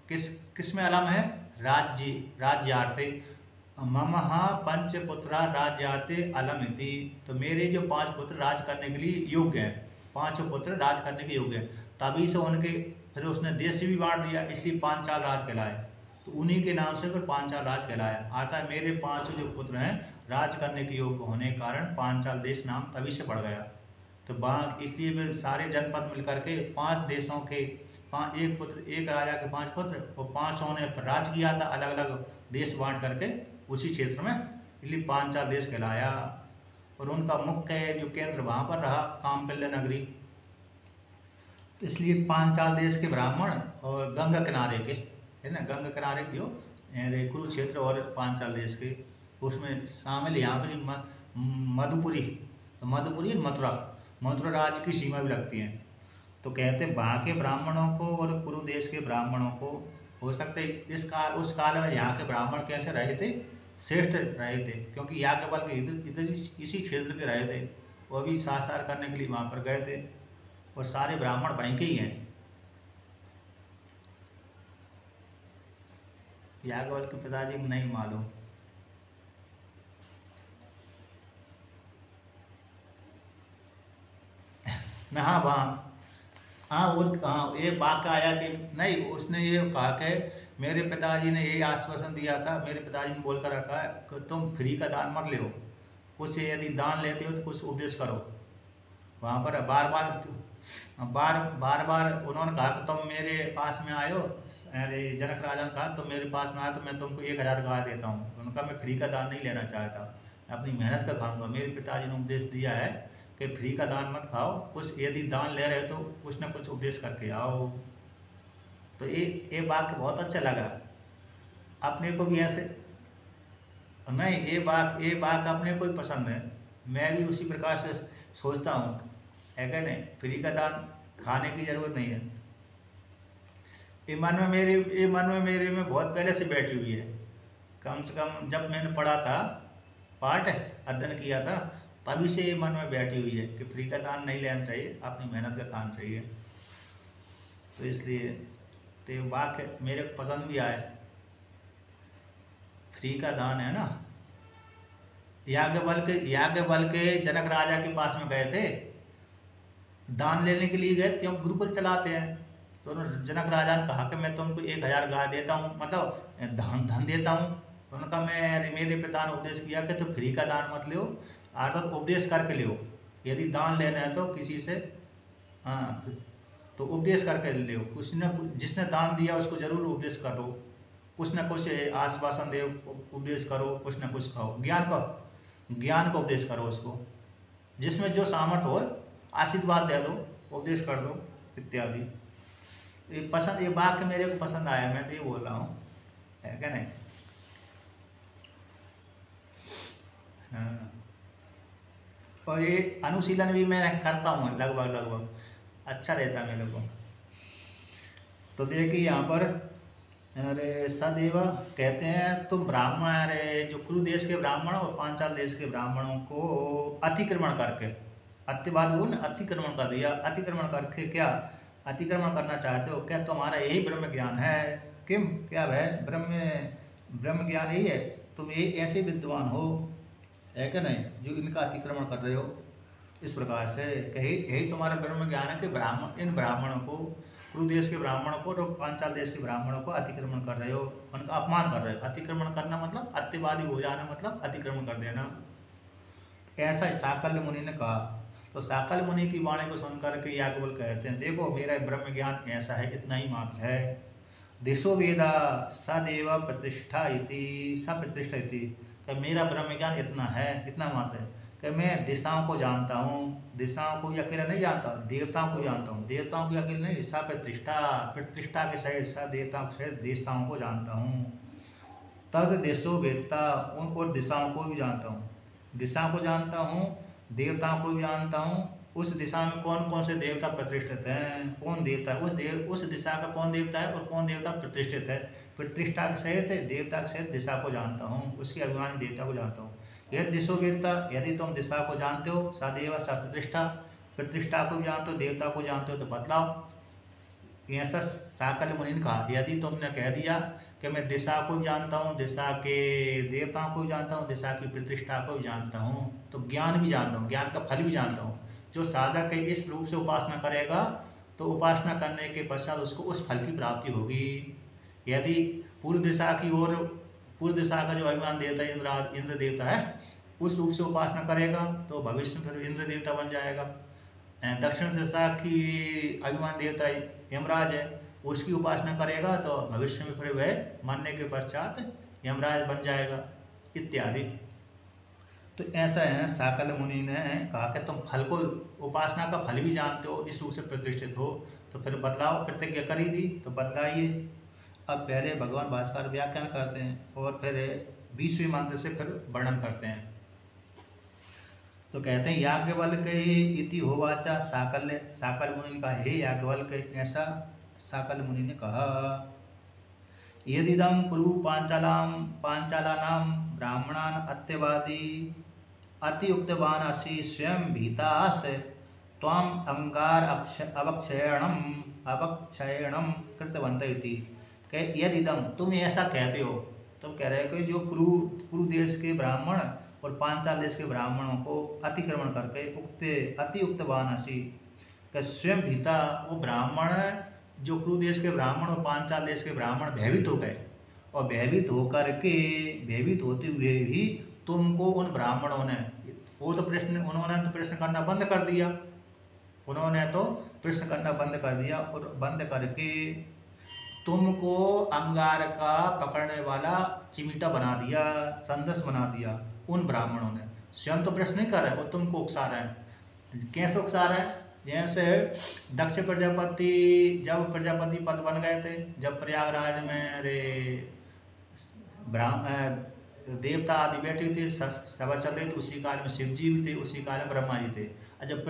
किस में अलम है? राज्यार्थे, ममहा पंच पुत्रा राज्यार्थे अलम इति, तो मेरे जो 5 पुत्र राज करने के लिए योग्य हैं, 5 पुत्र राज करने के योग्य हैं। तभी से उनके फिर उसने देश भी बांट दिया, इसलिए पांचाल राज कहलाए। तो उन्हीं के नाम से फिर पांचाल राज कहलाया। आता है मेरे 5 जो पुत्र हैं राज करने के योग्य होने के कारण पांचाल देश नाम तभी से पड़ गया। तो इसलिए वे सारे जनपद मिलकर के 5 देशों के एक राजा के 5 पुत्र और 5 ने राज किया था, अलग अलग देश बांट करके उसी क्षेत्र में, इसलिए पांचाल देश कहलाया। और उनका मुख्य जो केंद्र वहाँ पर रहा कामपिल्ले नगरी। इसलिए पांचाल देश के ब्राह्मण और गंगा किनारे के है ना, गंगा किनारे के जो कुरुक्षेत्र और पांचाल देश के उसमें शामिल यहाँ पर मधुपुरी मथुरा राज्य की सीमा भी लगती है। तो कहते वहाँ के ब्राह्मणों को और कुरु देश के ब्राह्मणों को हो सकते उस काल में यहाँ के ब्राह्मण कैसे रहे थे? श्रेष्ठ रहे थे, क्योंकि याज्ञवल्क्य इधर इसी क्षेत्र के रहे थे, वो भी सासार करने के लिए वहाँ पर गए थे, और सारे ब्राह्मण वहीं के ही हैं। याज्ञवल्क्य के पिताजी को नहीं मालूम। ना हाँ वहाँ हाँ ये वाक्य आया कि नहीं, उसने ये कहा कि मेरे पिताजी ने ये आश्वासन दिया था, मेरे पिताजी ने बोलकर रखा है कि तुम फ्री का दान मत लो, कुछ यदि दान लेते हो तो कुछ उपदेश करो। वहाँ पर बार बार उन्होंने कहा कि तुम मेरे पास में आयो, अरे जनक राजा ने कहा तुम मेरे पास में आए तो मैं तुमको 1000 गाय देता हूँ। उनका मैं फ्री का दान नहीं लेना चाहता, अपनी मेहनत का खाऊंगा। मेरे पिताजी ने उपदेश दिया है कि फ्री का दान मत खाओ, कुछ यदि दान ले रहे हो तो कुछ ना कुछ उपदेश करके आओ। तो ये वाक्य बहुत अच्छा लगा अपने को भी, ऐसे नहीं ये वाक्य अपने को ही पसंद है, मैं भी उसी प्रकार से सोचता हूँ, है क्या नहीं? फ्री का दान खाने की जरूरत नहीं है। ये मन में मेरे में बहुत पहले से बैठी हुई है। कम से कम जब मैंने पढ़ा था पाठ अध्ययन किया था, तभी से ये मन में बैठी हुई है कि फ्री का दान नहीं लेना चाहिए, अपनी मेहनत का काम चाहिए। तो इसलिए तो ये वाक्य मेरे को पसंद भी आए। फ्री का दान है ना। याज्ञवल्क्य जनक राजा के पास में गए थे, दान लेने के लिए गए, क्यों गुरुकुल चलाते हैं। तो जनक राजा ने कहा कि मैं तुमको 1000 गाय देता हूँ, मतलब धन देता हूँ। तो उन्होंने कहा मैं मेरे पिता ने उपदेश किया कि तो फ्री का दान मत लो, अर्थात उपदेश करके लो। यदि दान लेना है तो किसी से हाँ तो उपदेश करके ले लो। कुछ न जिसने दान दिया उसको जरूर उपदेश करो, कुछ न कुछ आश्वासन दे, उपदेश करो, कुछ न कुछ कहो, ज्ञान का उपदेश करो उसको, जिसमें जो सामर्थ्य हो आशीर्वाद दे दो, उपदेश कर दो इत्यादि। ये वाक्य मेरे को पसंद आया, मैं तो ये बोल रहा हूँ, है क्या नहीं। हाँ, और ये अनुशीलन भी मैं करता हूँ लगभग, अच्छा रहता है मेरे को। तो देखिए यहाँ पर अरे सदैव कहते हैं तुम ब्राह्मण, अरे जो कुरु देश के ब्राह्मण और पांचाल देश के ब्राह्मणों को अतिक्रमण करके, अत्यवाद को अतिक्रमण कर दिया, अतिक्रमण करके क्या अतिक्रमण करना चाहते हो, क्या तुम्हारा यही ब्रह्म ज्ञान है? किम क्या है ब्रह्म ज्ञान यही है, तुम ये ऐसे विद्वान हो, है क्या नहीं, जो इनका अतिक्रमण कर रहे हो। इस प्रकार से कही यही तुम्हारा ब्रह्म ज्ञान है कि इन ब्राह्मणों को, कुरु देश के ब्राह्मणों को और पांचाल देश के ब्राह्मणों को अतिक्रमण कर रहे हो, उनका अपमान कर रहे हो। अतिक्रमण करना मतलब अत्यवादी हो जाना, मतलब अतिक्रमण कर देना। ऐसा साकल्य मुनि ने कहा। तो साकल्य मुनि की वाणी को सुनकर के याज्ञवल्क्य कहते हैं देखो मेरा ब्रह्म ज्ञान ऐसा है, इतना ही मात्र है। दिशो वेदा सदेव प्रतिष्ठा इति सप्रतिष्ठा इति, मेरा ब्रह्म ज्ञान इतना है, इतना मात्र है कि मैं दिशाओं को जानता हूँ, दिशाओं को अकेला नहीं जानता, देवताओं को जानता हूँ, देवताओं को अकेले नहीं, सा प्रतिष्ठा के सहित सा देवताओं के सहित दिशाओं को जानता हूँ। तद दिशो वेदता, उन और दिशाओं को भी जानता हूँ, दिशाओं को जानता हूँ, देवताओं को भी जानता हूँ। उस दिशा में कौन कौन से देवता प्रतिष्ठित हैं, कौन देवता उस दिशा का कौन देवता है और कौन देवता प्रतिष्ठित है। प्रतिष्ठा के सहित देवता के सहित दिशा को जानता हूँ, उसके अभिमानी देवता को जानता हूँ। यदि दिशो वेदता, यदि तुम दिशा को जानते हो, सदैव सा प्रतिष्ठा, प्रतिष्ठा को भी जानते हो, देवता को जानते हो, तो बतलाओ। ऐसा साकल्य मुनि ने कहा, यदि तुमने कह दिया कि मैं दिशा को जानता हूँ, दिशा के देवताओं को भी जानता हूँ, दिशा की प्रतिष्ठा को भी जानता हूँ, तो ज्ञान भी जानता हूँ, ज्ञान का फल भी जानता हूँ। जो साधक इस रूप से उपासना करेगा तो उपासना करने के पश्चात उसको उस फल की प्राप्ति होगी। यदि पूर्व दिशा की ओर, पूर्व दिशा का जो अभिमान देवता इंद्र देवता है, उस रूप से उपासना करेगा तो भविष्य में फिर इंद्र देवता बन जाएगा। दक्षिण दिशा की अभिमान देवता यमराज है, उसकी उपासना करेगा तो भविष्य में फिर वह मरने के पश्चात यमराज बन जाएगा इत्यादि। तो ऐसा है, साकल्य मुनि ने कहा कि तुम फल को, उपासना का फल भी जानते हो, इस रूप से प्रतिष्ठित हो, तो फिर बदलाव, प्रतिज्ञा करी दी तो बदलाइए। अब पहले भगवान भास्कर व्याख्यान करते हैं और फिर 20वें मंत्र से फिर वर्णन करते हैं। तो कहते हैं याज्ञवल्क्य इति होवाचा साकल्य मुनि ने कहा, हे याज्ञवल्क्य, ऐसा साकल्य मुनि ने कहा, यदिदं कुरु पांचालानां ब्राह्मणान अत्यवादी अतियुक्तवान असि स्वयं भीतास त्वाम अंगार अवक्षयणम कृतवंत इति। यदिदं, तुम ऐसा कहते हो, तुम कह रहे हो कि जो कुरु देश के ब्राह्मण और पांचाल देश के ब्राह्मणों को अतिक्रमण करके अति उक्तवान असि, स्वयं भीता, वो ब्राह्मण जो कुरु देश के ब्राह्मण और पांचाल देश के ब्राह्मण भयभीत हो गए, और भयभीत होते हुए भी तुमको उन ब्राह्मणों ने, उन्होंने तो प्रश्न करना बंद कर दिया, और बंद करके तुमको अंगार का पकड़ने वाला चिमटा बना दिया, संदस बना दिया उन ब्राह्मणों ने। स्वयं तो प्रश्न नहीं कर रहे, वो तुमको उकसा रहे हैं। कैसे उकसा रहे हैं? जैसे दक्ष प्रजापति, जब प्रजापति पद बन गए थे, जब प्रयागराज में अरे देवता आदि बैठे थे, सभा चल रही थी, उसी काल में शिव जी भी थे, उसी काल में ब्रह्मा जी थे। और जब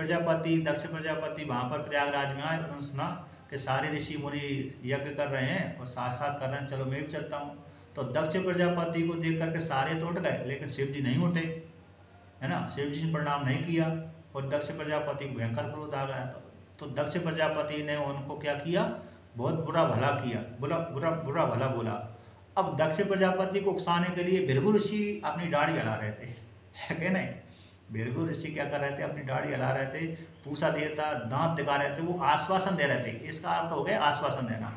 दक्ष प्रजापति वहाँ पर प्रयागराज में आए, उन्होंने सुना कि सारे ऋषि मुनि यज्ञ कर रहे हैं और साथ साथ कर रहे हैं, चलो मैं भी चलता हूँ। तो दक्ष प्रजापति को देख करके सारे तो उठ गए, लेकिन शिव जी नहीं उठे, है ना। शिव जी ने प्रणाम नहीं किया और दक्ष प्रजापति को भयंकर क्रोध आ गया। तो दक्ष प्रजापति ने उनको क्या किया, बहुत बुरा भला किया, बुरा बुरा बुरा भला बोला। अब दक्ष प्रजापति को उकसाने के लिए भृगु ऋषि अपनी दाढ़ी हिला रहे थे, है कि नहीं। भृगु ऋषि क्या कर रहे थे, अपनी दाढ़ी हिला रहे थे, पूषा देवता दांत दिखा रहे थे, वो आश्वासन दे रहे थे। इसका अर्थ हो गया आश्वासन देना,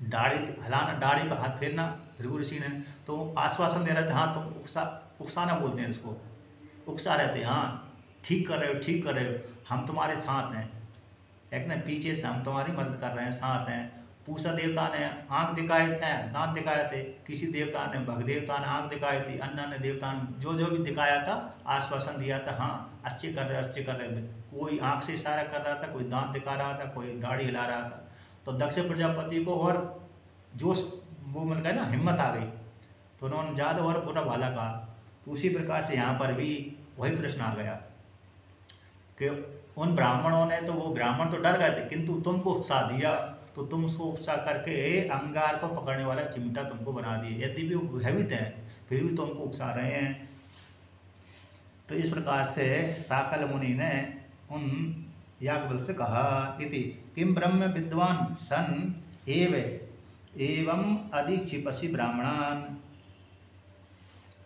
दाढ़ी हिलाना, दाढ़ी पर हाथ फेरना भृगु ऋषि ने, तो आश्वासन दे रहे थे। हाँ तुम उकसाना बोलते हैं इसको, उकसा रहे थे, हाँ ठीक कर रहे हो, ठीक कर रहे हो, हम तुम्हारे साथ हैं, एक ना पीछे से हम तुम्हारी मदद कर रहे हैं, साथ हैं। पूषा देवता ने आंख दिखाए थे, दांत दिखाए थे, किसी देवता ने, भग देवता ने आंख दिखाई थी, अन्य देवता ने जो जो भी दिखाया था आश्वासन दिया था, हाँ अच्छे कर रहे, अच्छे कर रहे। कोई आंख से इशारा कर रहा था, कोई दांत दिखा रहा था, कोई दाढ़ी हिला रहा था। तो दक्ष प्रजापति को और जोश वो मिल गया ना, हिम्मत आ गई, तो उन्होंने ज़्यादा और बुरा भला कहा। तो उसी प्रकार से यहाँ पर भी वही प्रश्न आ गया कि उन ब्राह्मणों ने, तो वो ब्राह्मण तो डर गए थे, किंतु तुमको उकसा दिया, तो तुम उसको उकसा करके अंगार को पकड़ने वाला चिमटा तुमको बना दिए। यदि भी वो भयभीत हैं फिर भी तुमको उकसा रहे हैं। तो इस प्रकार से साकल मुनि ने उन याज्ञवल्क्य से कहा, इति किम ब्रह्म विद्वान सन एवं अधिक्षिपसि ब्राह्मणान।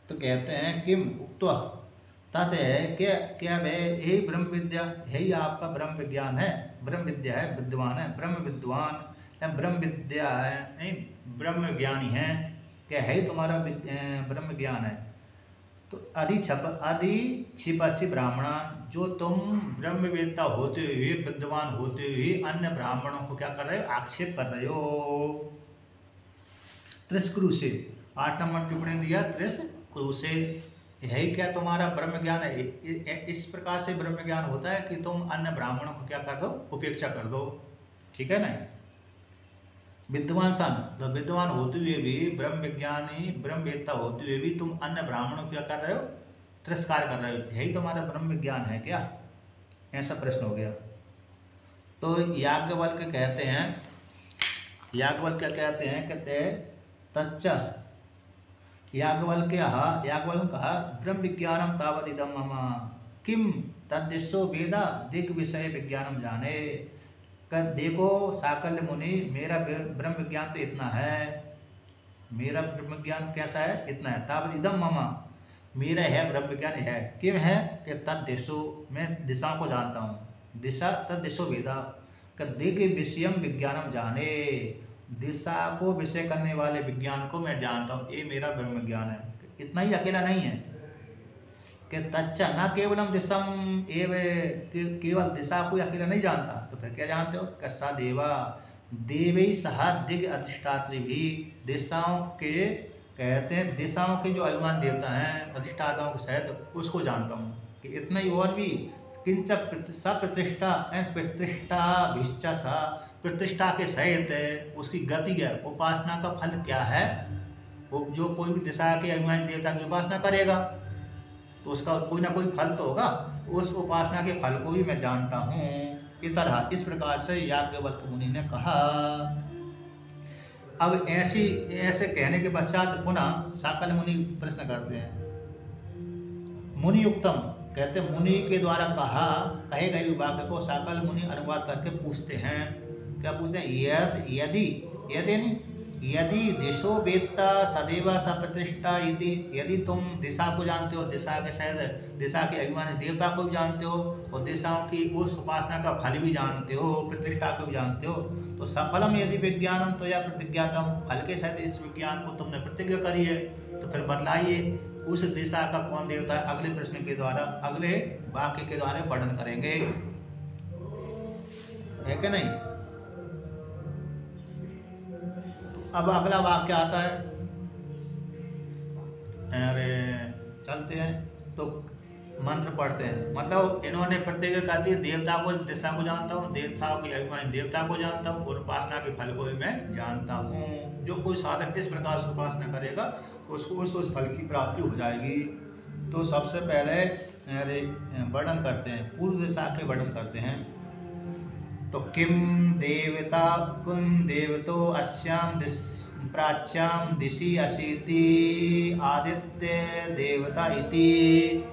तो कहते हैं किम उक्त्वा तत् क्या क्या वे यही ब्रह्म विद्या, यही आपका ब्रह्म विज्ञान है, ब्रह्म विद्या है, विद्वान है, ब्रह्म विद्वान है, ब्रह्म विद्या है, नहीं ब्रह्म ज्ञानी है, क्या है तुम्हारा ब्रह्म ज्ञान है। तो अधिक्षिपसि ब्राह्मणान, जो तुम ब्रह्मवेत्ता होते हुए, विद्वान होते हुए अन्य ब्राह्मणों को क्या कर रहे हो, आक्षेप कर रहे हो। त्रिस्क्रु से 8 नंबर टिप्पणी दिया, त्रिस्क्रु से, यही क्या तुम्हारा ब्रह्म ज्ञान है। इस प्रकार से ब्रह्म ज्ञान होता है कि तुम अन्य ब्राह्मणों को क्या कर दो, उपेक्षा कर दो, ठीक है ना। विद्वान सन, तो विद्वान होते हुए भी, ब्रह्म विज्ञानी ब्रह्मवेत्ता होते हुए भी तुम अन्य ब्राह्मणों को क्या कर रहे हो, तिरस्कार कर रहे हो, यही तुम्हारा ब्रह्म विज्ञान है क्या, ऐसा प्रश्न हो गया। तो याज्ञवल्क्य कहते हैं, याज्ञवल्क्य कहते हैं, कहते तच्च याज्ञवल्क्य कहा ब्रह्म विज्ञानम तावदिदम मम किम तद्दिशो वेदा दिग् विषय विज्ञानम जाने। देखो साकल्य मुनि, मेरा ब्रह्म विज्ञान तो इतना है, मेरा ब्रह्म ज्ञान कैसा है, इतना है। तावदिदम मम, मेरा है ब्रह्म विज्ञान है, क्यों है कि तद्दिशो, मैं दिशाओं को जानता हूँ, दिशा तद्दिशो वेदा, दिग् विषयम विज्ञानम जाने, दिशा को विषय करने वाले विज्ञान को मैं जानता हूँ, ये मेरा ब्रह्म ज्ञान है। इतना ही अकेला नहीं है कि तच्च न केवलम दिशम एव, केवल दिशा को अकेला नहीं जानता, तो फिर क्या जानते हो, कस्सा देवा देवी सह दिग् अधिष्ठात्री भी, दिशाओं के कहते हैं, दिशाओं के जो अभिमान देवता हैं, अधिष्ठाताओं के सहित उसको जानता हूँ। कि इतना ही और भी, किंच सप्रतिष्ठा, प्रतिष्ठा भिश्च सा, प्रतिष्ठा के सहित उसकी गति है, उपासना का फल क्या है। वो जो कोई भी दिशा के अभिमान देवता की उपासना करेगा तो उसका कोई ना कोई फल तो होगा, उस उपासना के फल को भी मैं जानता हूँ। इस तरह, इस प्रकार से याज्ञवल्क्य मुनि ने कहा। अब ऐसे कहने के पश्चात पुनः साकल मुनि प्रश्न करते हैं, मुनि युक्तम, कहते मुनि के द्वारा कहे गए वाक्य को साकल मुनि अनुवाद करके पूछते हैं। क्या पूछते हैं, यदि दिशो वेत्ता सदैव सप्रतिष्ठा इति, यदि तुम दिशा को जानते हो, दिशा के सहित दिशा के अभिमानी देवता को भी जानते हो, और दिशाओं की उस उपासना का फल भी जानते हो, प्रतिष्ठा को भी जानते हो, तो सफलम यदि विज्ञानम तो या प्रतिज्ञातम, फल के सहित इस विज्ञान को तुमने प्रतिज्ञा करी है, तो फिर बतलाइए उस दिशा का कौन देवता है। अगले प्रश्न के द्वारा, अगले वाक्य के द्वारा वर्णन करेंगे, है कि नहीं। अब अगला वाक्य आता है, अरे चलते हैं तो मंत्र पढ़ते हैं। मतलब इन्होंने प्रतिज्ञा कर दी, देवता को, दिशा को जानता हूँ, देवताओं के अभिमानी देवता को जानता हूँ, और उपासना के फल को भी मैं जानता हूँ। जो कोई साधक इस प्रकार से उपासना करेगा उसको उस फल की प्राप्ति हो जाएगी। तो सबसे पहले वर्णन करते हैं, पूर्व दिशा के वर्णन करते हैं। तो किम देवतो अस्याम प्राच्यां दिशि असीति आदित्य देवता इति।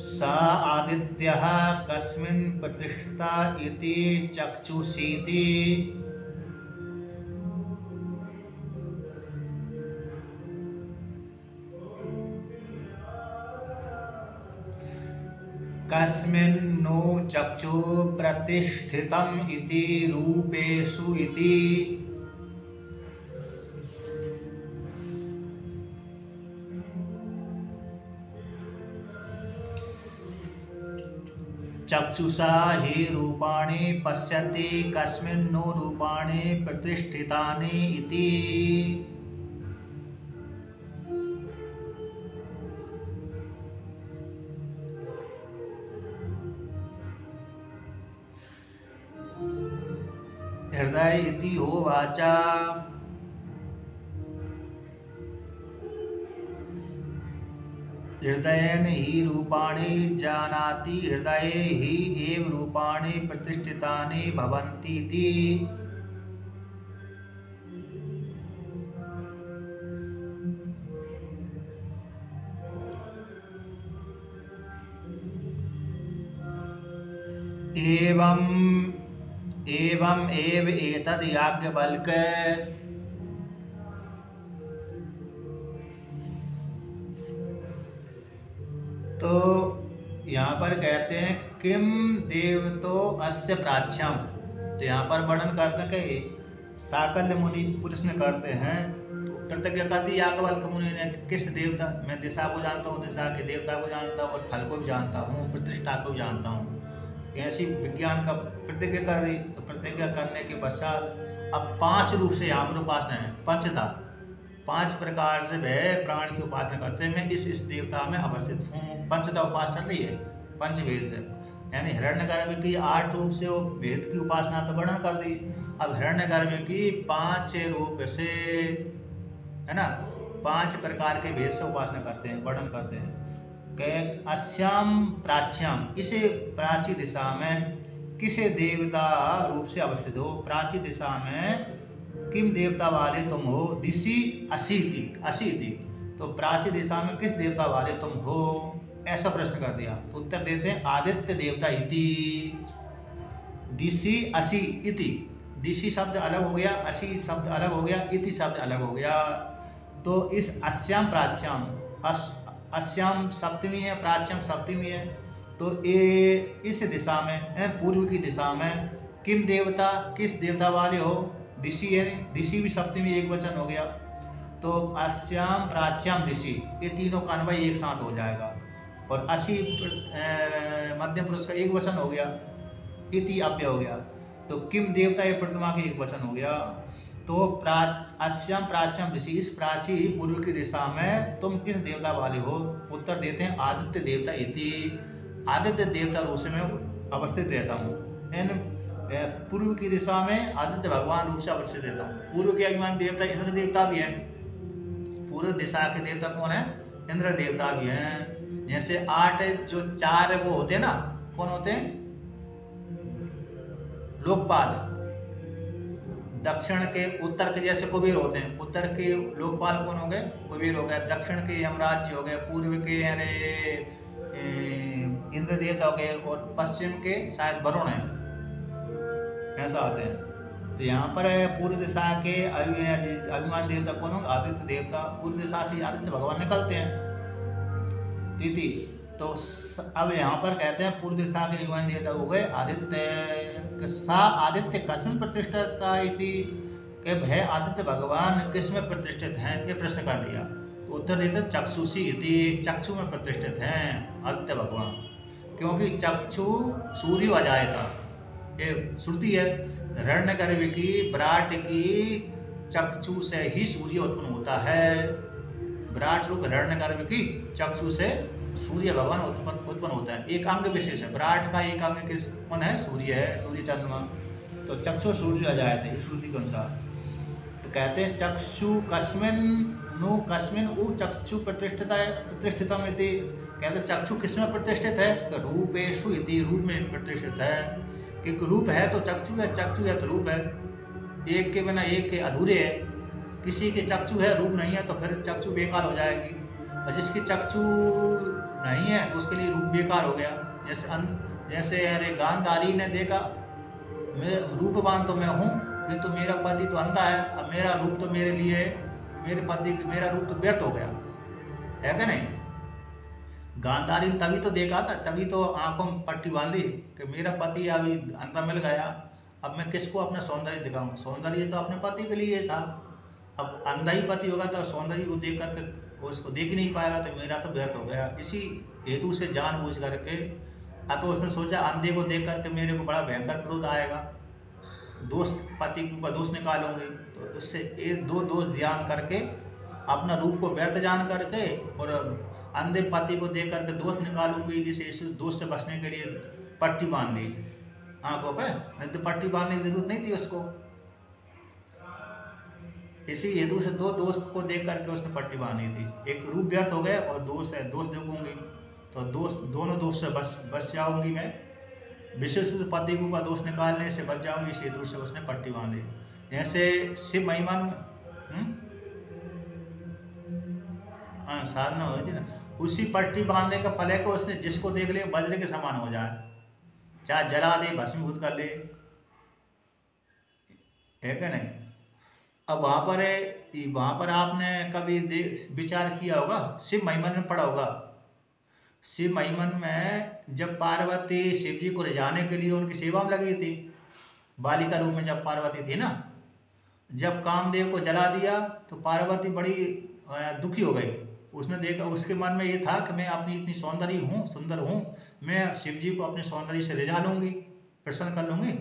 स आदित्यः कस्मिन् प्रतिष्ठिता इति चक्षुषीति। कस्मिन्नु चक्षु प्रतिष्ठितम् इति रूपेषु इति। चक्षुषा हि रूपाणि पश्यति कस्मिन्नु रूपाणि प्रतिष्ठितानि इति। हृदय इति होवाच। हृदयेन हि रूपाणि जानाति हृदये हि एव रूपाणि प्रतिष्ठितानि भवन्ति इति। एवं एव एतद् याज्ञवल्क्य। तो यहाँ पर कहते हैं किम देवतो अस्य प्राच्यम। तो यहाँ पर वर्णन करते हैं कि साकल्य मुनि प्रश्न करते हैं, तो प्रतिज्ञा करती याज्ञवल्क्य मुनि ने, किस देवता, मैं दिशा को जानता हूँ, दिशा के देवता को जानता हूँ और फल को भी जानता हूँ, प्रतिष्ठा को भी जानता हूँ। ऐसी विज्ञान का प्रतिज्ञा कर दी। तो प्रतिज्ञा करने के पश्चात अब 5 रूप से यहाँ पर उपासना है, पंचधा, 5 प्रकार से वह प्राण की उपासना करते हैं। मैं इस देवता में अवस्थित हूँ। पंचधा उपासना नहीं है, पंचवेद से, यानी हिरण्यगर्भ की 8 रूप से वो वेद की उपासना तो वर्णन कर दी। अब हिरण्यगर्भ की 5 रूप से, है ना, 5 प्रकार के वेद से उपासना करते हैं, वर्णन करते हैं। अस्याम प्राच्याम, इसे प्राची दिशा में किसे देवता रूप से अवस्थित हो। प्राची दिशा में किम देवता वाले तुम हो। दिशि अशीति, तो प्राची दिशा में किस देवता वाले तुम हो, ऐसा प्रश्न कर दिया। तो उत्तर देते हैं आदित्य देवता इति। दिशि असी इति, दिशि शब्द अलग हो गया, असी शब्द अलग हो गया, इति शब्द अलग हो गया। तो इस अस्याम प्राच्याम, अस्याम सप्तमी है, प्राच्याम सप्तमी है, तो ये इस दिशा में, पूर्व की दिशा में, किम देवता, किस देवता वाले हो। दिशि है, दिशि भी सप्तमी एक वचन हो गया। तो अस्याम प्राच्याम दिशि, ये तीनों का अन्वय एक साथ हो जाएगा। और असी मध्यम पुरुष का एक वचन हो गया, इति अव्यय हो गया। तो किम देवता ये प्रतिमा का एक वचन हो गया। तो अस्याम प्राच्याम दिशि, इस प्राची पूर्व की दिशा में तुम किस देवता वाले हो। उत्तर देते हैं आदित्य देवता इति। आदित्य देवता रूप से मैं अवस्थित रहता हूँ। इन पूर्व की दिशा में आदित्य भगवान रूप से अवस्थित रहता हूँ। पूर्व के अभिमान देवता इंद्र देवता भी हैं। पूर्व दिशा के देवता कौन है, इंद्र देवता भी हैं। जैसे 8 जो 4 वो होते हैं ना, कौन होते हैं, लोकपाल। दक्षिण के, उत्तर के जैसे कुबेर होते हैं, उत्तर के लोकपाल कौन हो गए, कुबेर हो गए। दक्षिण के यमराज जी हो गए, पूर्व के इंद्र देवता हो गए, और पश्चिम के शायद वरुण है, ऐसा आते हैं। तो यहाँ पर पूर्व दिशा के अभिमान देवता कौन होंगे, आदित्य देवता। पूर्व दिशा से आदित्य भगवान निकलते हैं तिथि। तो अब यहाँ पर कहते हैं पूर्व दिशा के अभिमान देवता हो गए आदित्य। सा आदित्य कस्मिन् प्रतिष्ठिता इति, के भय आदित्य भगवान किस में प्रतिष्ठित हैं, ये प्रश्न कर दिया। तो उत्तर देते चक्षुषी इति, चक्षु में प्रतिष्ठित हैं आदित्य भगवान। क्योंकि चक्षु सूर्य अजायता, ये श्रुति है। हिरण्यगर्भ की विराट की चक्षु से ही सूर्य उत्पन्न होता है। विराट रूप हिरण्यगर्भ की चक्षु से सूर्य भगवान उत्पन्न होता है। एक अंग विशेष है, विराट का एक अंग किस कौन है, सूर्य है, सूर्य चंद्रमा। तो चक्षु सूर्य अजायते, इस श्रुति के अनुसार। तो कहते हैं चक्षु कस्मिन् नु कस्मिन उ चक्षु प्रतिष्ठितम इति। कहते चक्षु किसमें प्रतिष्ठित है? रूपेषु इति, रूप में प्रतिष्ठित है। क्योंकि रूप है तो चक्षु है, चक्षु है तो रूप है, एक के बिना एक के अधूरे है। किसी के चक्षु है रूप नहीं है तो फिर चक्षु बेकार हो जाएगी, और जिसकी चक्षु नहीं है तो उसके लिए रूप बेकार हो गया। जैसे अरे गांधारी ने देखा मैं रूपवान तो मैं हूँ, किंतु मेरा पति तो अंधा है, अब मेरा रूप तो मेरे लिए, मेरे पति मेरा रूप तो व्यर्थ हो गया, है क्या नहीं? गांधारी ने तभी तो देखा था, तभी तो आंखों में पट्टी बांधी कि मेरा पति अभी अंधा मिल गया, अब मैं किसको अपना सौंदर्य दिखाऊं? सौंदर्य तो अपने पति के लिए था, अब अंधा ही पति होगा तो सौंदर्य को देख करके उसको देख नहीं पाएगा तो मेरा तो व्यर्थ हो गया। इसी हेतु से जानबूझ करके तो उसने सोचा अंधे को देख करके मेरे को बड़ा भयंकर क्रोध आएगा, दोस्त पति के ऊपर दोष निकालूंगी, तो इससे एक दो दोष ध्यान करके अपना रूप को व्यर्थ जान करके और अंधे पति को देख करके दोष निकालूंगी, जिसे इस दोष से बचने के लिए पट्टी बांध दी आंखों पे, नहीं तो पट्टी बांधने की जरूरत नहीं थी उसको। इसी हेतु से दो दोस्त को देख करके उसने पट्टी बांधी थी, एक तो रूप व्यर्थ हो गया और दोष है, दोष देखूंगी तो दोनों दोष से बच जाऊंगी मैं, विशेष रूप से पति के ऊपर दोष निकालने से बच जाऊंगी, इस हेतु से उसने पट्टी बांधी। जैसे शिव महिमन साधना हुई थी ना, उसी पट्टी बांधने का फल है कि उसने जिसको देख ले वज्र के समान हो जाए, चाहे जला दे भस्मीभूत कर ले, है क्या नहीं? अब वहां पर आपने कभी विचार किया होगा, शिव महिमन में पढ़ा होगा। शिव महिमन में जब पार्वती शिव जी को रिझाने के लिए उनकी सेवा में लगी थी, बालिका रूप में जब पार्वती थी ना, जब कामदेव को जला दिया तो पार्वती बड़ी दुखी हो गई। उसने देखा, उसके मन में ये था कि मैं अपनी इतनी सौंदर्य हूँ, सुंदर हूँ, मैं शिव जी को अपने सौंदर्य से रिझा लूँगी, प्रसन्न कर लूँगी,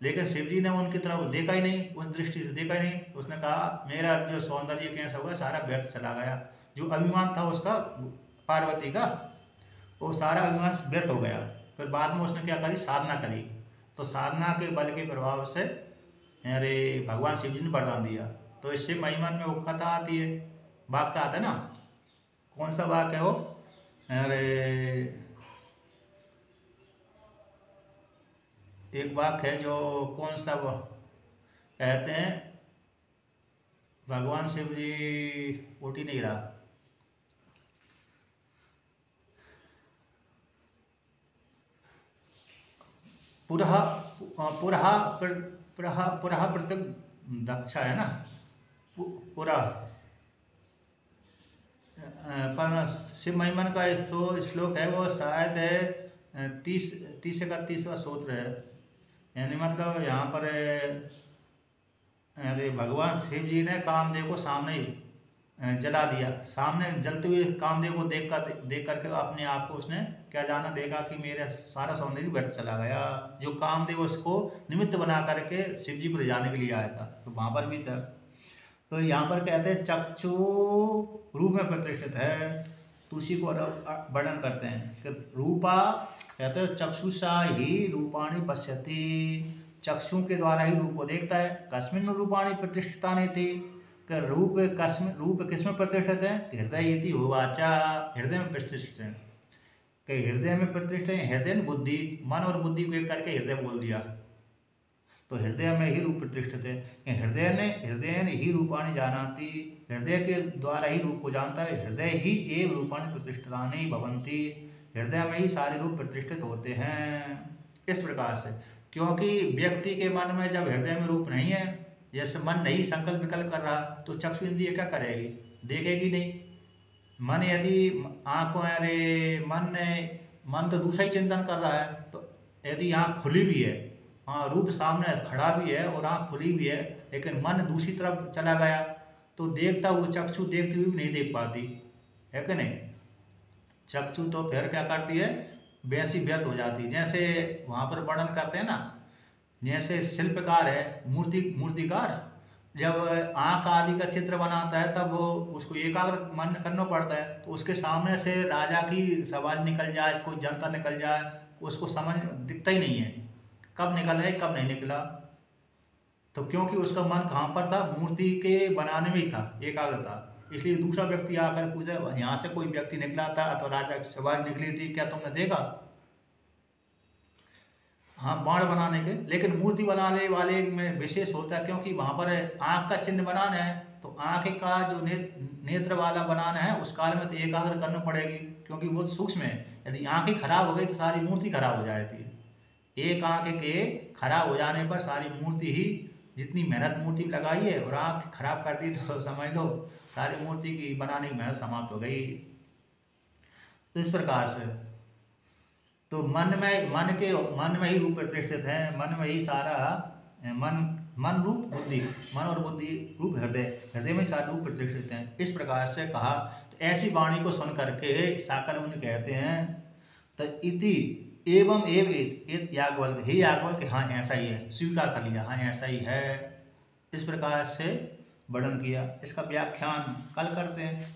लेकिन शिव जी ने उनकी तरफ देखा ही नहीं, उस दृष्टि से देखा ही नहीं। उसने कहा मेरा जो सौंदर्य कैसा हुआ सारा व्यर्थ चला गया, जो अभिमान था उसका पार्वती का, वो सारा अभिमान व्यर्थ हो गया। फिर बाद में उसने क्या करी, साधना करी, तो साधना के बल के प्रभाव से अरे भगवान शिव जी ने वरदान दिया। तो इससे महिमन में वो कथा आती है, वाक्य आता है ना, कौन सा वाक्य है वो? अरे एक वाक्य है जो कौन सा वो कहते हैं, भगवान शिव जी उठ ही नहीं रहा, पुरहा पुरहा पुरहा पुरहा प्रत्यक दक्षा है ना, पुरा पर शिव महिमन का श्लोक है वो शायद है 30-31वां सूत्र है। यानी मतलब यहाँ पर अरे भगवान शिव जी ने कामदेव को सामने ही जला दिया, सामने जलते हुए कामदेव को देख करके अपने आप को उसने क्या जाना, देखा कि मेरा सारा सौंदर्य व्यर्थ चला गया, जो कामदेव उसको निमित्त बना करके शिव जी को ले जाने के लिए आया था, तो वहाँ पर भी था। तो यहाँ पर कहते हैं चक्षु रूप में प्रतिष्ठित है, तो उसी को वर्णन करते हैं कि रूपा कहते हैं चक्षुषा ही रूपाणी पश्यति, चक्षु के द्वारा ही रूप को देखता है। कस्मिन रूपाणी प्रतिष्ठितानि थी, रूप किस में प्रतिष्ठित है? हृदय इति होवाचा, हृदय में प्रतिष्ठित है, कि हृदय में प्रतिष्ठित है। हृदय ने बुद्धि, मन और बुद्धि को एक करके हृदय बोल दिया, तो हृदय में ही रूप प्रतिष्ठित है। हृदय ने ही रूपाणी जानाति, हृदय के द्वारा ही रूप को जानता है। हृदय ही एव रूपाणी प्रतिष्ठितानि भवन्ति, हृदय में ही सारे रूप प्रतिष्ठित होते हैं। इस प्रकार से, क्योंकि व्यक्ति के मन में जब हृदय में रूप नहीं है, जैसे मन नहीं संकल्प विकल्प कर रहा, तो चक्षु इंद्रिय क्या करेगी? देखेगी नहीं। मन यदि आंखों अरे मन तो दूसरा ही चिंतन कर रहा है, तो यदि आँख खुली भी है, हाँ रूप सामने खड़ा भी है और आँख खुली भी है, लेकिन मन दूसरी तरफ चला गया, तो देखता हुआ चक्षु देखते हुए भी नहीं देख पाती, है कि नहीं? चक्षु तो फिर क्या करती है, वैसी व्यर्थ हो जाती है। जैसे वहाँ पर वर्णन करते हैं ना, जैसे शिल्पकार है, मूर्तिकार जब आँख आदि का चित्र बनाता है तब वो उसको एकाग्र मन करना पड़ता है, तो उसके सामने से राजा की सवाल निकल जाए, कोई जनता निकल जाए, उसको समझ दिखता ही नहीं है कब निकला है कब नहीं निकला। तो क्योंकि उसका मन कहाँ पर था, मूर्ति के बनाने में ही था, एकाग्र था। इसलिए दूसरा व्यक्ति आकर पूछे, यहाँ से कोई व्यक्ति निकला था तो राजा की सवारी निकली थी, क्या तुमने देखा? हाँ, बाण बनाने के, लेकिन मूर्ति बनाने वाले में विशेष होता है, क्योंकि वहाँ पर आँख का चिन्ह बनाना है, तो आँख का जो नेत्र वाला बनाना है उस काल में तो एकाग्र करना पड़ेगी, क्योंकि वो सूक्ष्म है। यदि आँख ही खराब हो गई तो सारी मूर्ति खराब हो जाती है। एक आँख के खराब हो जाने पर सारी मूर्ति ही, जितनी मेहनत मूर्ति लगाई है और आँख खराब कर दी तो समझ लो सारी मूर्ति की बनाने की मेहनत समाप्त हो गई। तो इस प्रकार से तो मन में ही रूप प्रतिष्ठित है, मन में ही सारा मन रूप बुद्धि, मन और बुद्धि रूप हृदय में सारे रूप प्रतिष्ठित हैं। इस प्रकार से कहा। तो ऐसी वाणी को सुन करके साकर मुनि कहते हैं, तो इति एवं याज्ञवल्क्य, हे याज्ञवल्क्य, हाँ ऐसा ही है, स्वीकार कर लिया, हाँ ऐसा ही है। इस प्रकार से वर्णन किया। इसका व्याख्यान कल करते हैं।